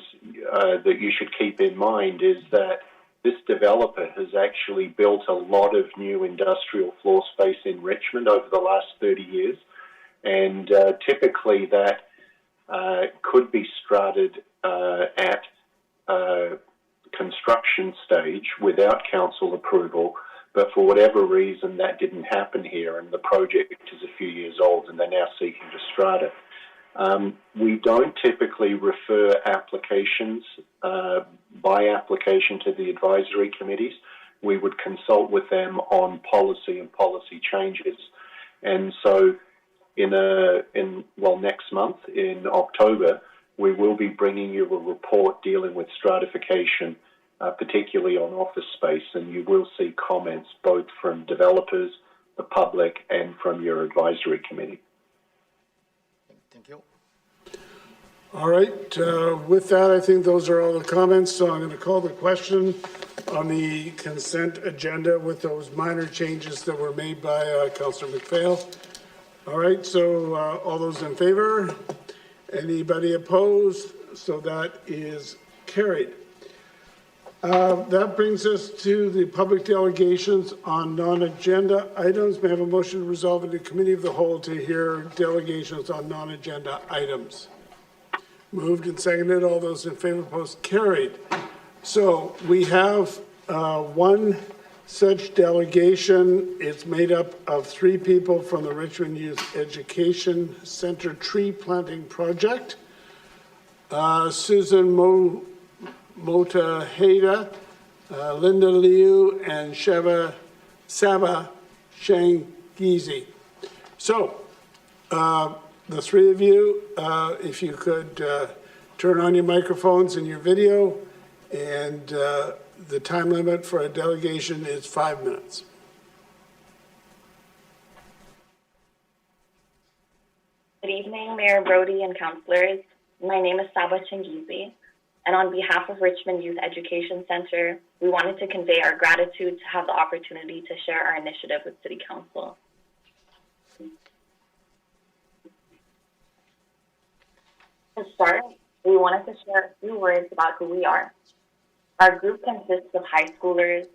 that you should keep in mind is that this developer has actually built a lot of new industrial floor space in Richmond over the last 30 years. And typically that could be strated at construction stage without council approval, but for whatever reason that didn't happen here, and the project is a few years old and they're now seeking to strata it. We don't typically refer applications by application to the advisory committees. We would consult with them on policy and policy changes. And so next month in October, we will be bringing you a report dealing with stratification, particularly on office space, and you will see comments both from developers, the public, and from your advisory committee. Thank you. All right, with that, I think those are all the comments, so I'm going to call the question on the consent agenda with those minor changes that were made by Councillor McPhail. All right, so all those in favor? Anybody opposed? So that is carried. That brings us to the public delegations on non-agenda items. May I have a motion to resolve in the Committee of the Whole to hear delegations on non-agenda items? Moved and seconded. All those in favor, opposed, carried. So we have one such delegation. It's made up of 3 people from the Richmond Youth Education Center Tree Planting Project. Susan Motaheda, Linda Liu, and Saba Shangizi. So, the 3 of you, if you could turn on your microphones and your video, and the time limit for a delegation is 5 minutes. Good evening, Mayor Brody and councillors. My name is Saba Chingizi, and on behalf of Richmond Youth Education Center, we wanted to convey our gratitude to have the opportunity to share our initiative with City Council. To start, we wanted to share a few words about who we are. Our group consists of high schoolers,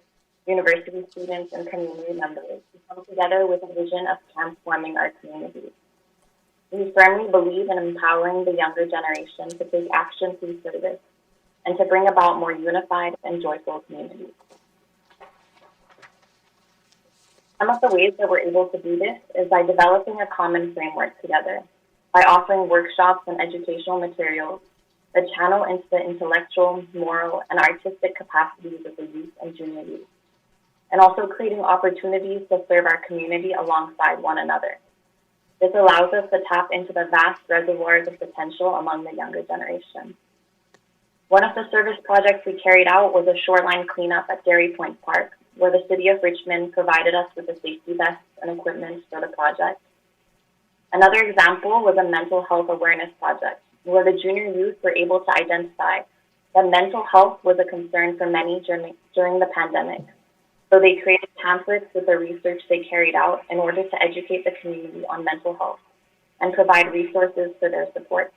university students, and community members who come together with a vision of transforming our communities. We firmly believe in empowering the younger generation to take action through service and to bring about more unified and joyful communities. Some of the ways that we're able to do this is by developing a common framework together, by offering workshops and educational materials that channel into the intellectual, moral, and artistic capacities of the youth and junior youth, and also creating opportunities to serve our community alongside one another. This allows us to tap into the vast reservoirs of potential among the younger generation. One of the service projects we carried out was a shoreline cleanup at Dairy Point Park, where the City of Richmond provided us with the safety vests and equipment for the project. Another example was a mental health awareness project, where the junior youth were able to identify that mental health was a concern for many during the pandemic. So they created pamphlets with the research they carried out in order to educate the community on mental health and provide resources for their support.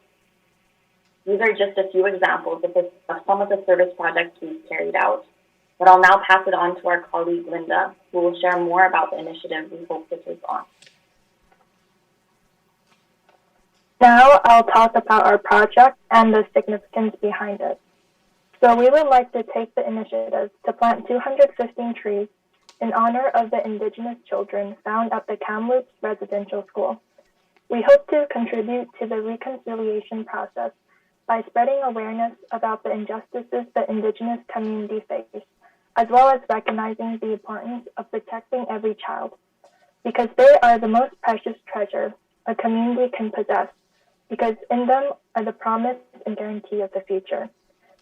These are just a few examples of some of the service projects we've carried out, but I'll now pass it on to our colleague Linda, who will share more about the initiative we hope to take on. Now I'll talk about our project and the significance behind it. So we would like to take the initiative to plant 215 trees in honor of the Indigenous children found at the Kamloops Residential School. We hope to contribute to the reconciliation process by spreading awareness about the injustices the Indigenous community face, as well as recognizing the importance of protecting every child, because they are the most precious treasure a community can possess, because in them are the promise and guarantee of the future.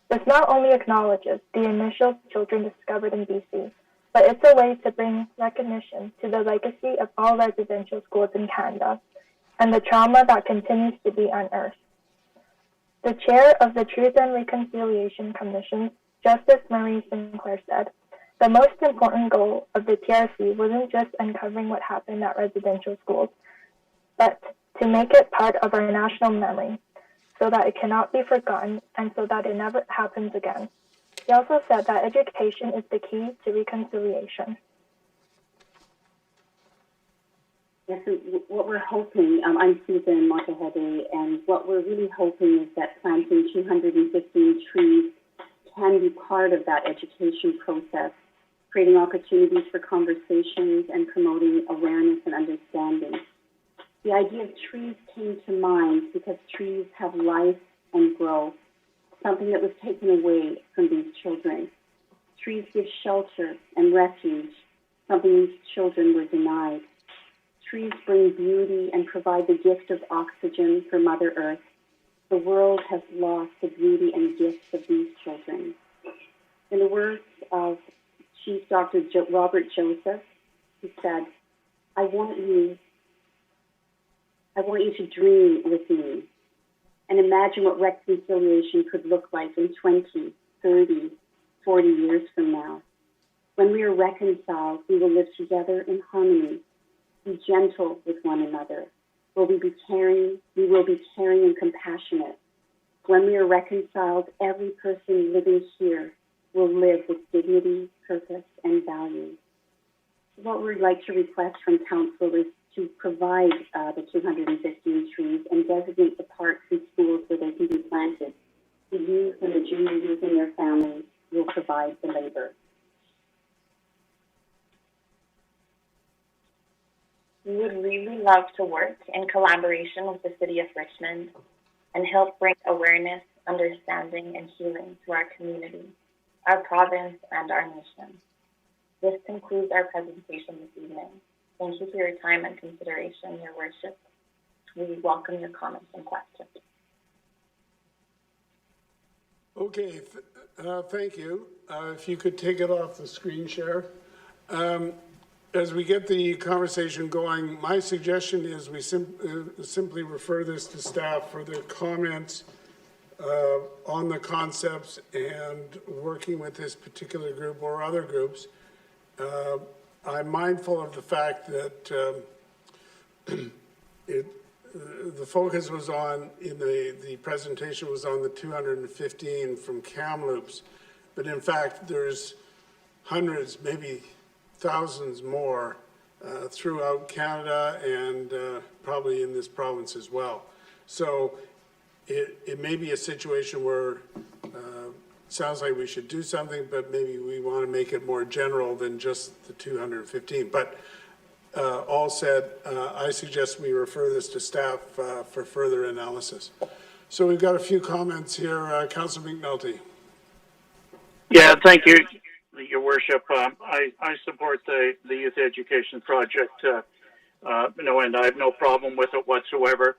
This not only acknowledges the initial children discovered in BC, but it's a way to bring recognition to the legacy of all residential schools in Canada and the trauma that continues to be unearthed. The chair of the Truth and Reconciliation Commission, Justice Marie Sinclair, said, "The most important goal of the TRC wasn't just uncovering what happened at residential schools, but to make it part of our national memory so that it cannot be forgotten and so that it never happens again." He also said that education is the key to reconciliation. Yes, so what we're hoping, I'm Susan Motahede, and what we're really hoping is that planting 215 trees can be part of that education process, creating opportunities for conversations and promoting awareness and understanding. The idea of trees came to mind because trees have life and growth, something that was taken away from these children. Trees give shelter and refuge, something these children were denied. Trees bring beauty and provide the gift of oxygen for Mother Earth. The world has lost the beauty and gifts of these children. In the words of Chief Dr. Robert Joseph, he said, I want you to dream with me and imagine what reconciliation could look like in 20, 30, 40 years from now. When we are reconciled, we will live together in harmony, be gentle with one another. We will be caring and compassionate. When we are reconciled, every person living here will live with dignity, purpose, and value. What we'd like to request from Council is to provide the 215 trees and designate the parks and schools where they can be planted. The youth and the junior youth and their families will provide the labor. We would really love to work in collaboration with the City of Richmond and help bring awareness, understanding, and healing to our community, our province, and our nation. This concludes our presentation this evening. Thank you for your time and consideration, Your Worship. We welcome your comments and questions. Okay, thank you. If you could take it off the screen share. As we get the conversation going, my suggestion is we simply refer this to staff for their comments on the concepts and working with this particular group or other groups. I'm mindful of the fact that the focus was on, in the presentation was on the 215 from Kamloops, but in fact there's hundreds, maybe thousands more throughout Canada and probably in this province as well. So it may be a situation where sounds like we should do something, but maybe we want to make it more general than just the 215. But all said, I suggest we refer this to staff for further analysis. So we've got a few comments here. Councillor McNulty. Yeah, thank you, Your Worship. I support the youth education project, and I have no problem with it whatsoever.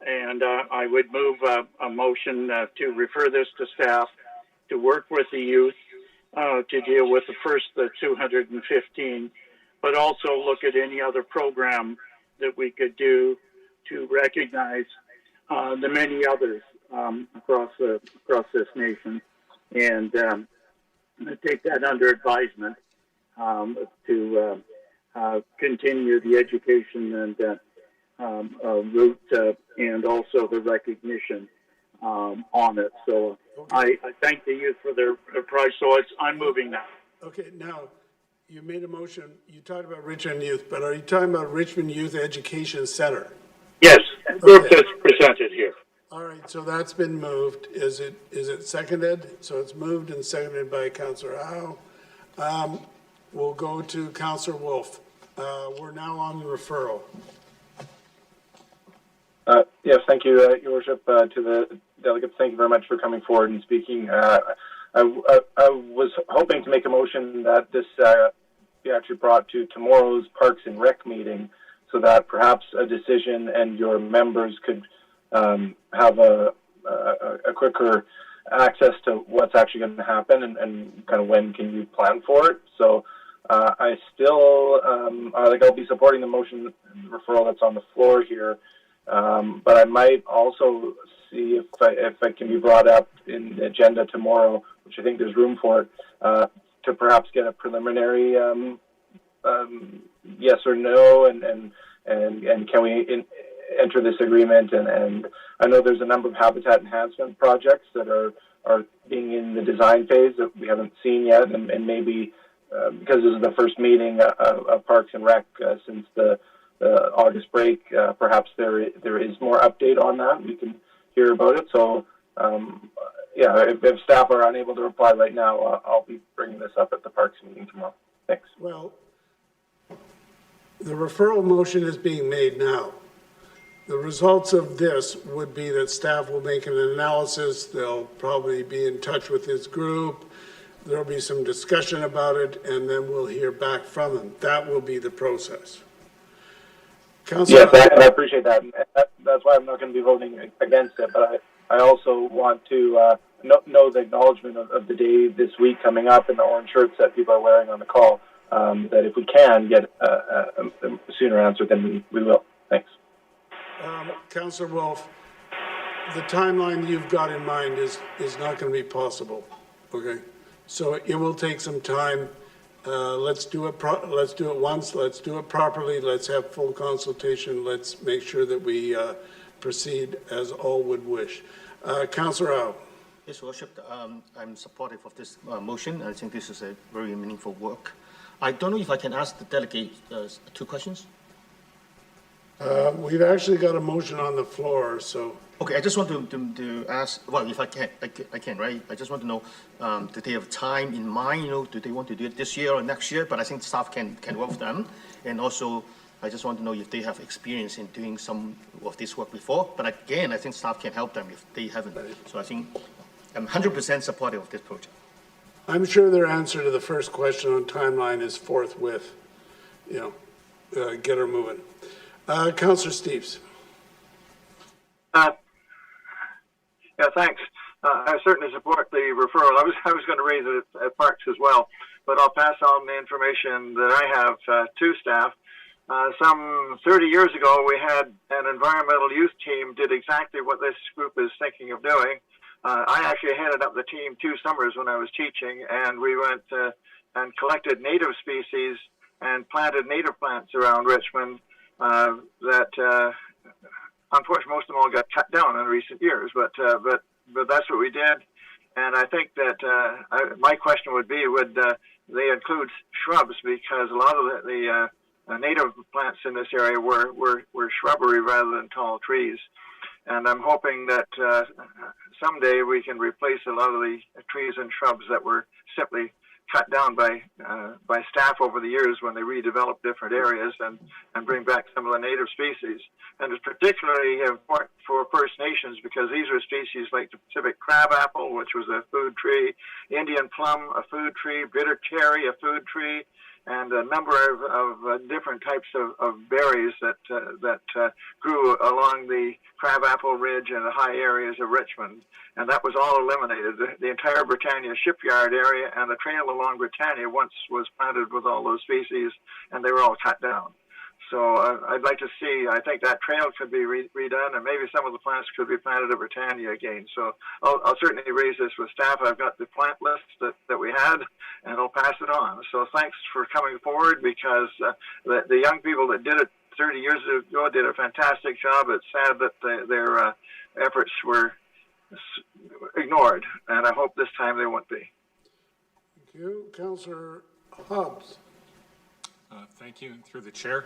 And I would move a motion to refer this to staff to work with the youth to deal with the 215, but also look at any other program that we could do to recognize the many others across this nation, and take that under advisement to continue the education and route and also the recognition on it. So I thank the youth for their prize. So I'm moving now. Okay, now you made a motion. You talked about Richmond Youth, but are you talking about Richmond Youth Education Center? Yes, group that's presented here. All right, so that's been moved. Is it seconded? So it's moved and seconded by Councillor Howe. We'll go to Councillor Wolf. We're now on the referral. Yes, thank you, Your Worship. To the delegates, thank you very much for coming forward and speaking. I was hoping to make a motion that this be actually brought to tomorrow's Parks and Rec meeting, so that perhaps a decision and your members could have a quicker access to what's actually going to happen and kind of when can you plan for it. So I still, I'll be supporting the motion referral that's on the floor here. But I might also see if it can be brought up in the agenda tomorrow, which I think there's room for it, to perhaps get a preliminary yes or no, and can we enter this agreement? And I know there's a number of habitat enhancement projects that are being in the design phase that we haven't seen yet, and maybe because this is the first meeting of Parks and Rec since the August break, perhaps there is more update on that. We can hear about it. So if staff are unable to reply right now, I'll be bringing this up at the Parks meeting tomorrow. Thanks. Well, the referral motion is being made now. The results of this would be that staff will make an analysis. They'll probably be in touch with this group. There'll be some discussion about it, and then we'll hear back from them. That will be the process. Councilor, Yes, I appreciate that. And that's why I'm not going to be voting against it. But I also want to know the acknowledgement of the day this week coming up and the orange shirts that people are wearing on the call. That if we can get a sooner answer, then we will. Thanks. Councilor Wolf, the timeline you've got in mind is not going to be possible. Okay, so it will take some time. Let's do it once. Let's do it properly. Let's have full consultation. Let's make sure that we proceed as all would wish. Councillor Au. Yes, Worship, I'm supportive of this motion. I think this is a very meaningful work. I don't know if I can ask the delegate 2 questions. We've actually got a motion on the floor, so. Okay, I just want to ask, well, if I can, right? I just want to know, do they have time in mind, do they want to do it this year or next year? But I think staff can work with them. And also, I just want to know if they have experience in doing some of this work before. But again, I think staff can help them if they haven't. So I think I'm 100% supportive of this project. I'm sure their answer to the first question on timeline is forthwith, get her moving. Councillor Steeves. Yeah, thanks. I certainly support the referral. I was going to raise it at Parks as well, but I'll pass on the information that I have to staff. Some 30 years ago, we had an environmental youth team did exactly what this group is thinking of doing. I actually headed up the team 2 summers when I was teaching, and we went and collected native species and planted native plants around Richmond that unfortunately most of them all got cut down in recent years, but that's what we did. And I think that my question would be, would they include shrubs, because a lot of the native plants in this area were shrubbery rather than tall trees. And I'm hoping that someday we can replace a lot of the trees and shrubs that were simply cut down by staff over the years when they redeveloped different areas and bring back some of the native species. And it's particularly important for First Nations because these are species like the Pacific crabapple, which was a food tree, Indian plum, a food tree, bitter cherry, a food tree, and a number of different types of berries that grew along the crabapple ridge and the high areas of Richmond. And that was all eliminated. The entire Britannia shipyard area and the trail along Britannia once was planted with all those species, and they were all cut down. So I'd like to see, I think that trail could be redone, and maybe some of the plants could be planted at Britannia again. So I'll certainly raise this with staff. I've got the plant list that we had, and I'll pass it on. So thanks for coming forward, because the young people that did it 30 years ago did a fantastic job. It's sad that their efforts were ignored, and I hope this time they won't be. Thank you. Councillor Hobbs. Thank you, through the chair.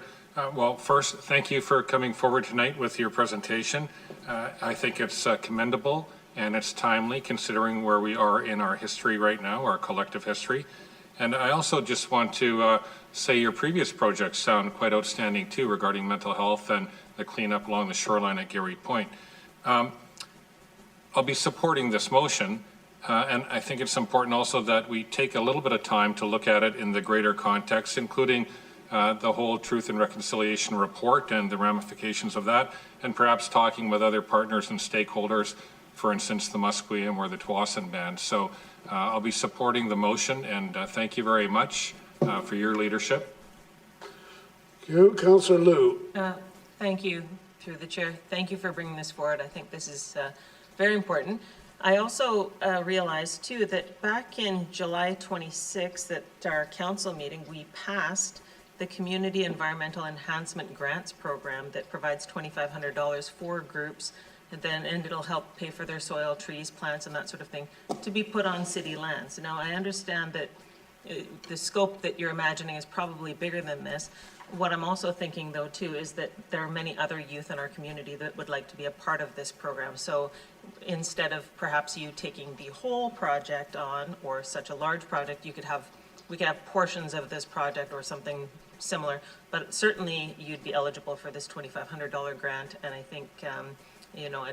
Well, first, thank you for coming forward tonight with your presentation. I think it's commendable and it's timely considering where we are in our history right now, our collective history. And I also just want to say your previous projects sound quite outstanding too, regarding mental health and the cleanup along the shoreline at Garry Point. I'll be supporting this motion. And I think it's important also that we take a little bit of time to look at it in the greater context, including the whole Truth and Reconciliation report and the ramifications of that, and perhaps talking with other partners and stakeholders, for instance, the Musqueam or the Tsawwassen Band. So I'll be supporting the motion, and thank you very much for your leadership. Thank you. Councillor Liu. Thank you, through the chair. Thank you for bringing this forward. I think this is very important. I also realized too that back in July 26th at our council meeting, we passed the Community Environmental Enhancement Grants Program that provides $2,500 for groups, and it'll help pay for their soil, trees, plants, and that sort of thing to be put on city lands. Now, I understand that the scope that you're imagining is probably bigger than this, What I'm also thinking, though, too, is that there are many other youth in our community that would like to be a part of this program. So instead of perhaps you taking the whole project on, or such a large project, we could have portions of this project or something similar. But certainly, you'd be eligible for this $2,500 grant, and I think, you know,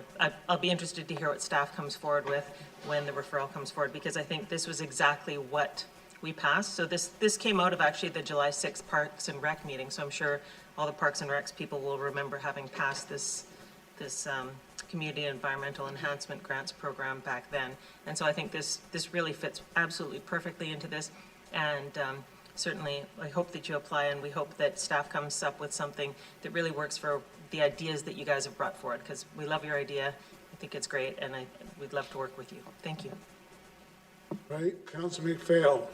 I'll be interested to hear what staff comes forward with when the referral comes forward, because I think this was exactly what we passed. So this came out of actually the July 6th Parks and Rec meeting, so I'm sure all the Parks and Recs people will remember having passed this Community Environmental Enhancement Grants program back then. And so I think this really fits absolutely perfectly into this, and certainly I hope that you apply, and we hope that staff comes up with something that really works for the ideas that you guys have brought forward, because we love your idea. I think it's great, and we'd love to work with you. Thank you. Right, Councilor McPhail.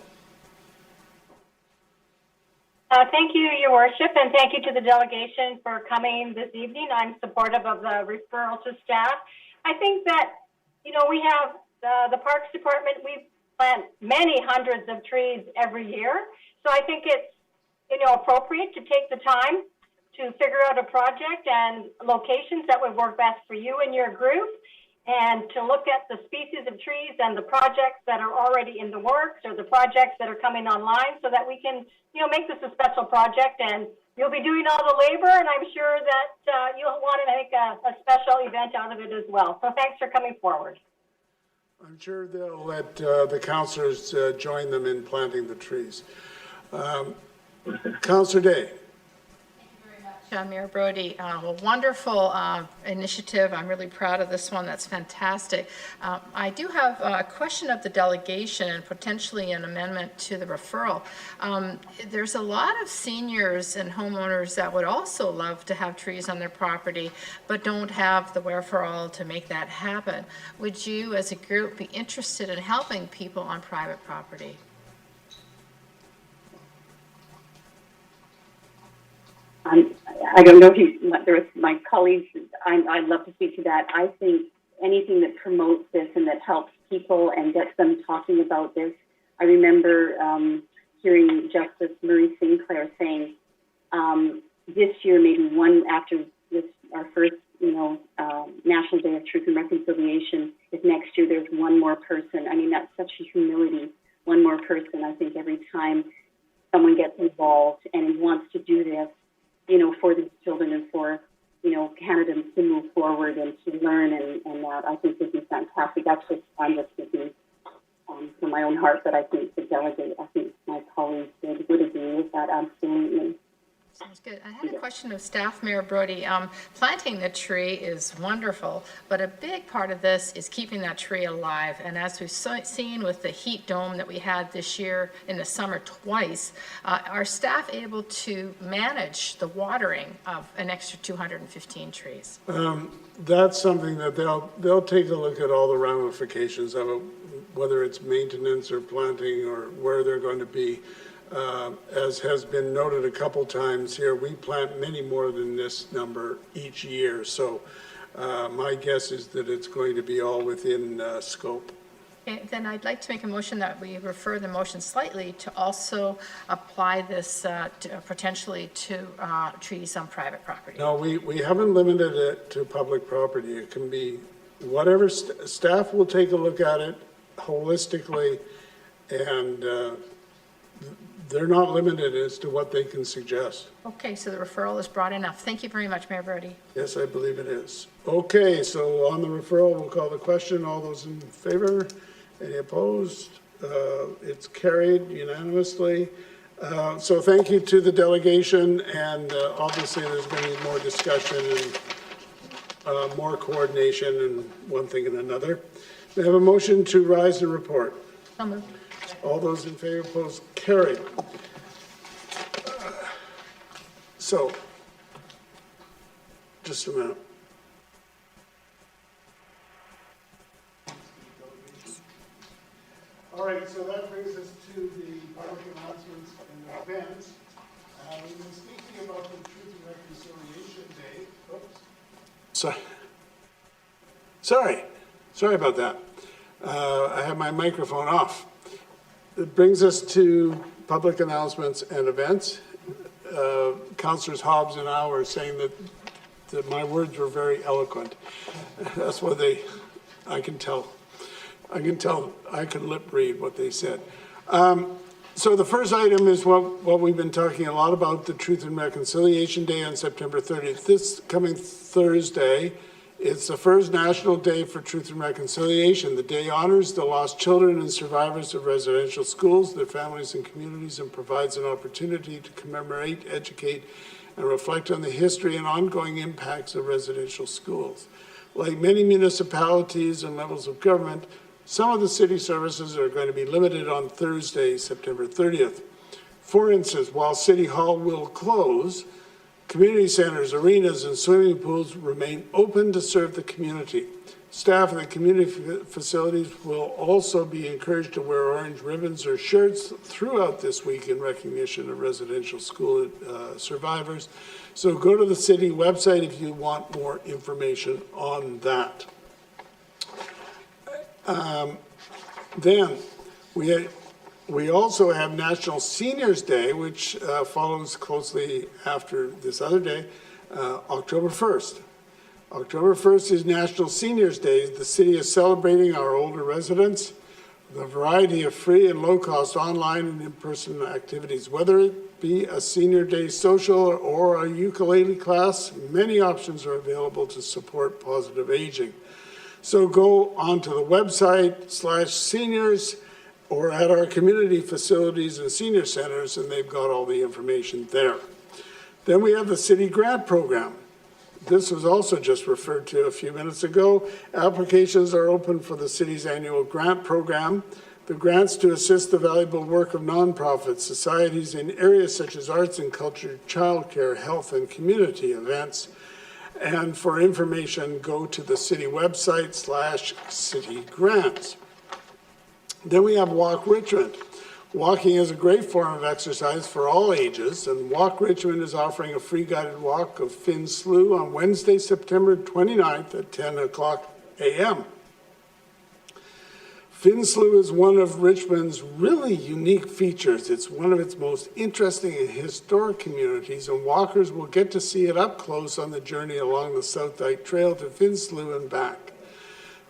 Thank you, Your Worship, and thank you to the delegation for coming this evening. I'm supportive of the referral to staff. I think that, you know, we have the Parks Department, we plant many hundreds of trees every year. So I think it's, you know, appropriate to take the time to figure out a project and locations that would work best for you and your group, and to look at the species of trees and the projects that are already in the works or the projects that are coming online, so that we can, you know, make this a special project. And you'll be doing all the labor, and I'm sure that you'll want to make a special event out of it as well. So thanks for coming forward. I'm sure they'll let the councillors join them in planting the trees. Councillor Day. Mayor Brody, a wonderful initiative. I'm really proud of this one. That's fantastic. I do have a question of the delegation and potentially an amendment to the referral. There's a lot of seniors and homeowners that would also love to have trees on their property, but don't have the wherewithal to make that happen. Would you, as a group, be interested in helping people on private property? I don't know if there was my colleagues, I'd love to speak to that. I think anything that promotes this and that helps people and gets them talking about this. I remember hearing Justice Murray Sinclair saying this year, maybe one after this, our first, National Day of Truth and Reconciliation, if next year there's one more person. I mean, that's such a humility, one more person. I think every time someone gets involved and wants to do this, for these children and for, Canada to move forward and to learn and that, I think would be fantastic. That's just, I'm just thinking from my own heart, but I think the delegate, I think my colleagues would agree with that, absolutely. Sounds good. I had a question of staff, Mayor Brody. Planting the tree is wonderful, but a big part of this is keeping that tree alive. And as we've seen with the heat dome that we had this year in the summer twice, are staff able to manage the watering of an extra 215 trees? That's something that they'll take a look at all the ramifications of it, whether it's maintenance or planting or where they're going to be. As has been noted a couple times here, we plant many more than this number each year. So my guess is that it's going to be all within scope. Okay, then I'd like to make a motion that we refer the motion slightly to also apply this potentially to trees on private property. No, we haven't limited it to public property. It can be whatever. Staff will take a look at it holistically, and they're not limited as to what they can suggest. Okay, so the referral is broad enough. Thank you very much, Mayor Brody. Yes, I believe it is. Okay, so on the referral, we'll call the question. All those in favor? Any opposed? It's carried unanimously. So thank you to the delegation, and obviously there's going to be more discussion and more coordination and one thing and another. We have a motion to rise and report. So moved. All those in favor, opposed, carried. So, just a minute. All right, so that brings us to the public announcements and events. We've been speaking about the Truth and Reconciliation Day. Oops. Sorry about that. I have my microphone off. It brings us to public announcements and events. Councillors Hobbs and I were saying that my words were very eloquent. That's what I can tell. I can lip read what they said. So the first item is what we've been talking a lot about, the Truth and Reconciliation Day on September 30th. This coming Thursday, it's the first National Day for Truth and Reconciliation. The day honors the lost children and survivors of residential schools, their families and communities, and provides an opportunity to commemorate, educate, and reflect on the history and ongoing impacts of residential schools. Like many municipalities and levels of government, some of the city services are going to be limited on Thursday, September 30th. For instance, while City Hall will close, community centers, arenas, and swimming pools remain open to serve the community. Staff in the community facilities will also be encouraged to wear orange ribbons or shirts throughout this week in recognition of residential school survivors. So go to the city website if you want more information on that. Then we also have National Seniors Day, which follows closely after this other day, October 1st. October 1st is National Seniors Day. The city is celebrating our older residents with a variety of free and low-cost online and in-person activities. Whether it be a Senior Day social or a ukulele class, many options are available to support positive aging. So go onto the website /seniors or at our community facilities and senior centers, and they've got all the information there. Then we have the city grant program. This was also just referred to a few minutes ago. Applications are open for the city's annual grant program. The grants to assist the valuable work of nonprofit societies in areas such as arts and culture, childcare, health, and community events. And for information, go to the city website /city grants. Then we have Walk Richmond. Walking is a great form of exercise for all ages, and Walk Richmond is offering a free guided walk of Finn Slough on Wednesday, September 29th at 10 o'clock a.m. Finn Slough is one of Richmond's really unique features. It's one of its most interesting and historic communities, and walkers will get to see it up close on the journey along the South Dyke Trail to Finn Slough and back.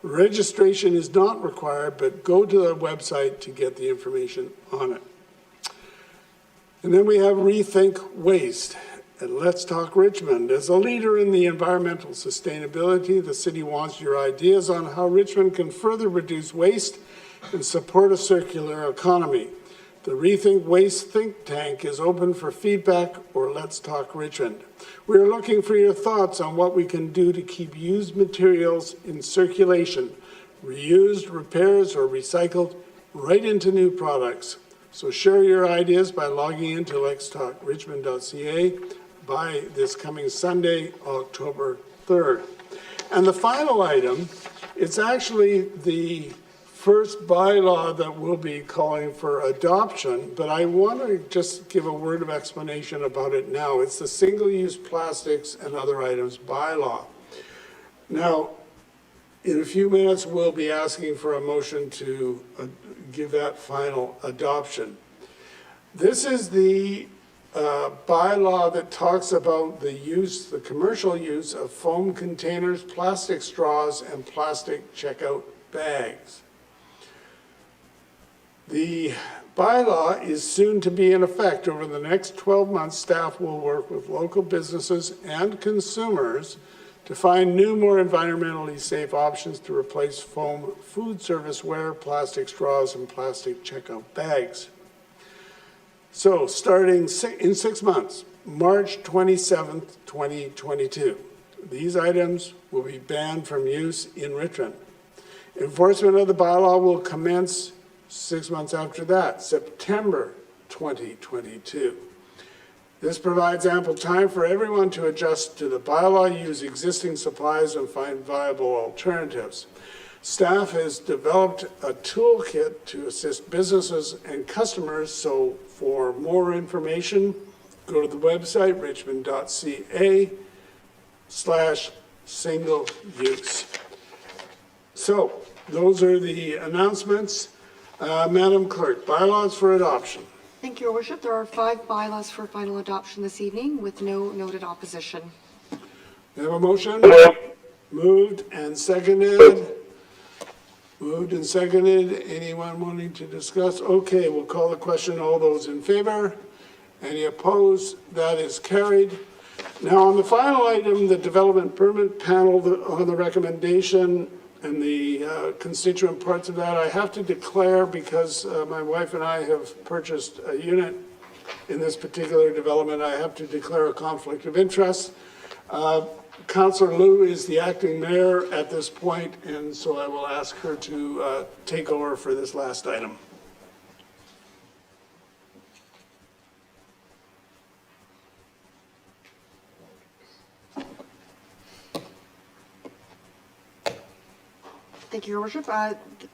Registration is not required, but go to the website to get the information on it. And then we have Rethink Waste. And Let's Talk Richmond. As a leader in the environmental sustainability, the city wants your ideas on how Richmond can further reduce waste and support a circular economy. The Rethink Waste think tank is open for feedback or Let's Talk Richmond. We are looking for your thoughts on what we can do to keep used materials in circulation, reused, repairs, or recycled right into new products. So share your ideas by logging into letstalkrichmond.ca by this coming Sunday, October 3rd. And the final item, it's actually the first bylaw that we'll be calling for adoption, but I want to just give a word of explanation about it now. It's the Single-Use Plastics and Other Items bylaw. Now, in a few minutes, we'll be asking for a motion to give that final adoption. This is the bylaw that talks about the commercial use of foam containers, plastic straws, and plastic checkout bags. The bylaw is soon to be in effect. Over the next 12 months, staff will work with local businesses and consumers to find new, more environmentally safe options to replace foam food serviceware, plastic straws, and plastic checkout bags. So, starting in 6 months, March 27th, 2022, these items will be banned from use in Richmond. Enforcement of the bylaw will commence 6 months after that, September 2022. This provides ample time for everyone to adjust to the bylaw, use existing supplies, and find viable alternatives. Staff has developed a toolkit to assist businesses and customers, so for more information, go to the website richmond.ca/single-use. So, those are the announcements. Madam Clerk, bylaws for adoption. Thank you, Your Worship. There are 5 bylaws for final adoption this evening with no noted opposition. We have a motion? Moved and seconded. Moved and seconded. Anyone wanting to discuss? Okay, we'll call the question. All those in favor? Any opposed? That is carried. Now, on the final item, the development permit panel, on the recommendation and the constituent parts of that, I have to declare, because my wife and I have purchased a unit in this particular development, I have to declare a conflict of interest. Councillor Liu is the acting mayor at this point, and so I will ask her to take over for this last item. Thank you, Your Worship.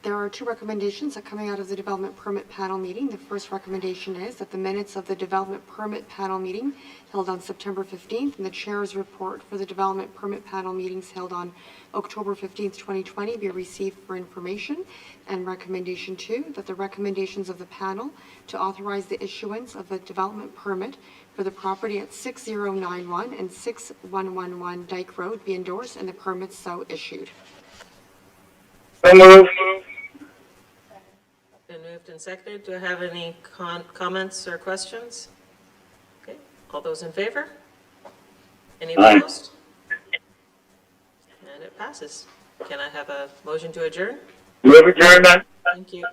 There are 2 recommendations that are coming out of the Development Permit Panel meeting. The first recommendation is that the minutes of the Development Permit Panel meeting held on September 15th and the Chair's report for the Development Permit Panel meetings held on October 15th, 2020 be received for information. And recommendation 2, that the recommendations of the panel to authorize the issuance of a development permit for the property at 6091 and 6111 Dyke Road be endorsed and the permits so issued. So moved. Been moved and seconded. Do I have any comments or questions? Okay, all those in favor? Any opposed? And it passes. Can I have a motion to adjourn? Move adjournment. Thank you.